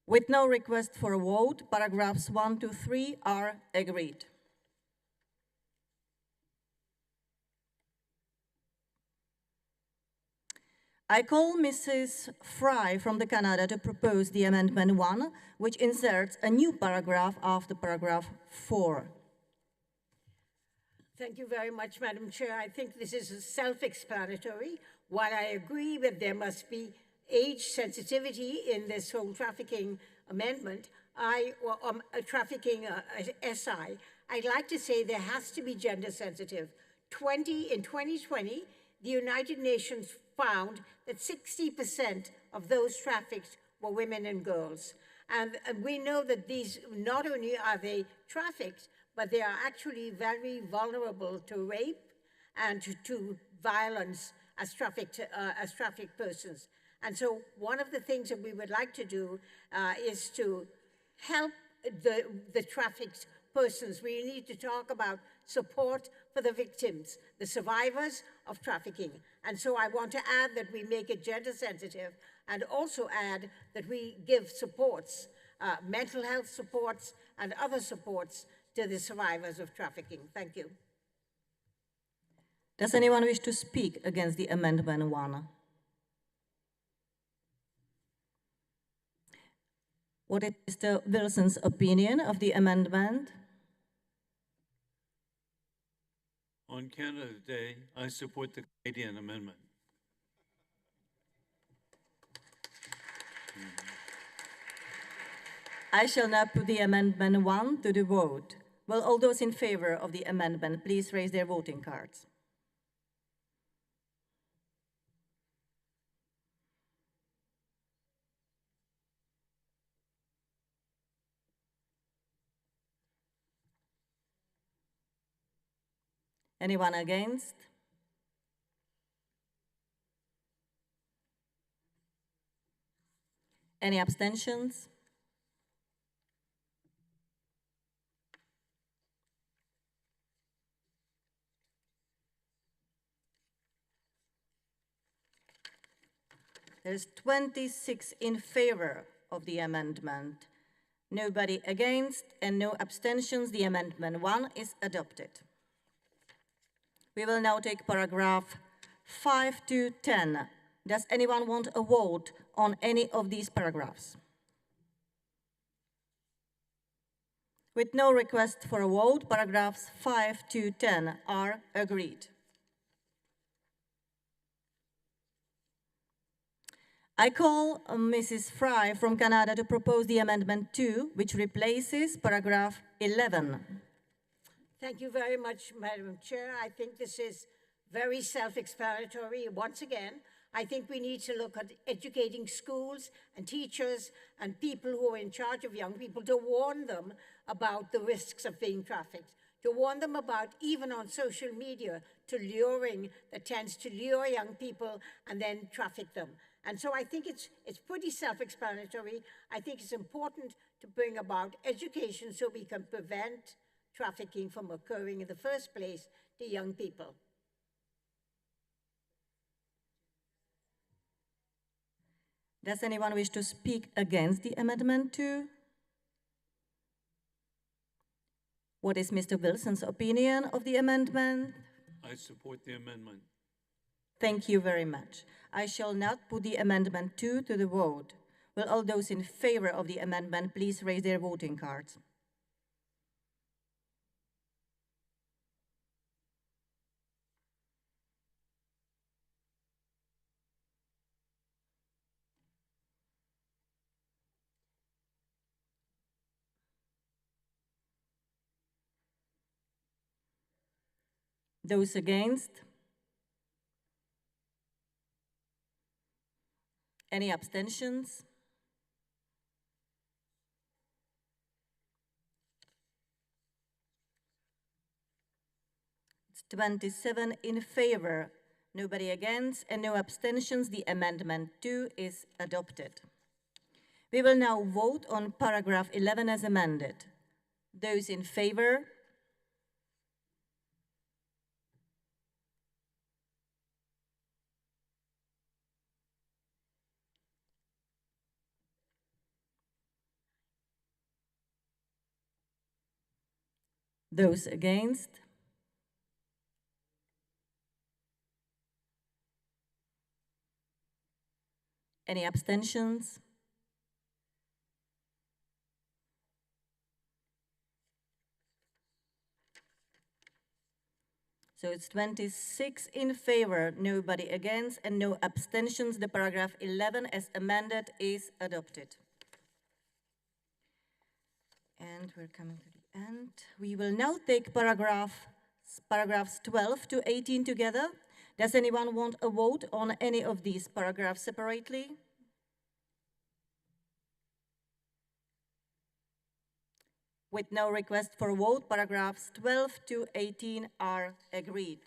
With no request for a vote, paragraphs 1 to 3 are agreed. I call Mrs. Fry from Canada to propose the Amendment 1, which inserts a new paragraph after paragraph 4. Thank you very much, Madam Chair. I think this is self-explanatory. While I agree that there must be age sensitivity in this whole trafficking amendment, SI, I'd like to say there has to be gender sensitive. In 2020, the United Nations found that 60% of those trafficked were women and girls. And we know that these, not only are they trafficked, but they are actually very vulnerable to rape and to violence as trafficked persons. And so one of the things that we would like to do is to help the trafficked persons. We need to talk about support for the victims, the survivors of trafficking. And so I want to add that we make it gender sensitive and also add that we give supports, mental health supports and other supports to the survivors of trafficking. Thank you. Does anyone wish to speak against the Amendment 1? What is Mr. Wilson's opinion of the amendment? On Canada Day, I support the Canadian amendment. I shall now put the Amendment 1 to the vote. Will all those in favor of the amendment please raise their voting cards? Anyone against? Any abstentions? There's 26 in favor of the amendment, nobody against, and no abstentions. The Amendment 1 is adopted. We will now take paragraph 5 to 10. Does anyone want a vote on any of these paragraphs? With no request for a vote, paragraphs 5 to 10 are agreed. I call Mrs. Fry from Canada to propose the Amendment 2, which replaces paragraph 11. Thank you very much, Madam Chair. I think this is very self-explanatory. Once again, I think we need to look at educating schools and teachers and people who are in charge of young people to warn them about the risks of being trafficked, to warn them about, even on social media, to luring that tends to lure young people and then traffic them. And so I think it's pretty self-explanatory. I think it's important to bring about education so we can prevent trafficking from occurring in the first place to young people. Does anyone wish to speak against the Amendment 2? What is Mr. Wilson's opinion of the amendment? I support the amendment. Thank you very much. I shall now put the Amendment 2 to the vote. Will all those in favor of the amendment please raise their voting cards? Those against? Any abstentions? It's 27 in favor, nobody against, and no abstentions. The amendment 2 is adopted. We will now vote on paragraph 11 as amended. Those in favor? Those against? Any abstentions? So it's 26 in favor, nobody against, and no abstentions. The paragraph 11 as amended is adopted. And we're coming to the end. We will now take paragraphs 12 to 18 together. Does anyone want a vote on any of these paragraphs separately? With no request for vote, paragraphs 12 to 18 are agreed.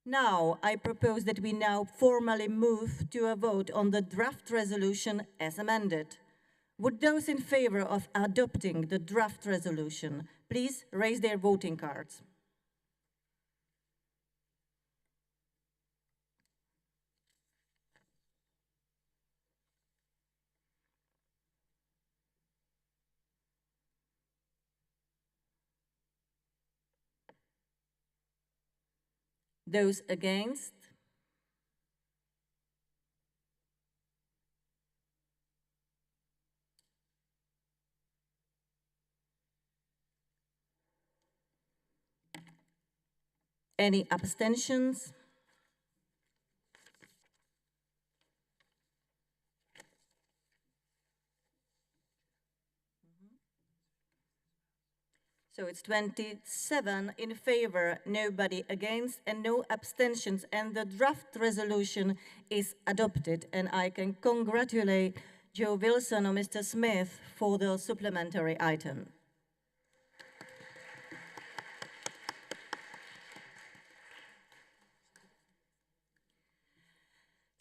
Now, I propose that we now formally move to a vote on the draft resolution as amended. Would those in favor of adopting the draft resolution please raise their voting cards? Those against? Any abstentions? So it's 27 in favor, nobody against, and no abstentions. And the draft resolution is adopted. And I can congratulate Joe Wilson or Mr. Smith for the supplementary item.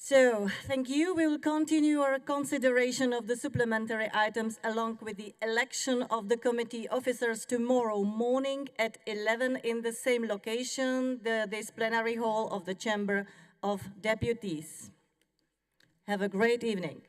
So, thank you. We will continue our consideration of the supplementary items along with the election of the committee officers tomorrow morning at 11 in the same location, this plenary hall of the Chamber of Deputies. Have a great evening.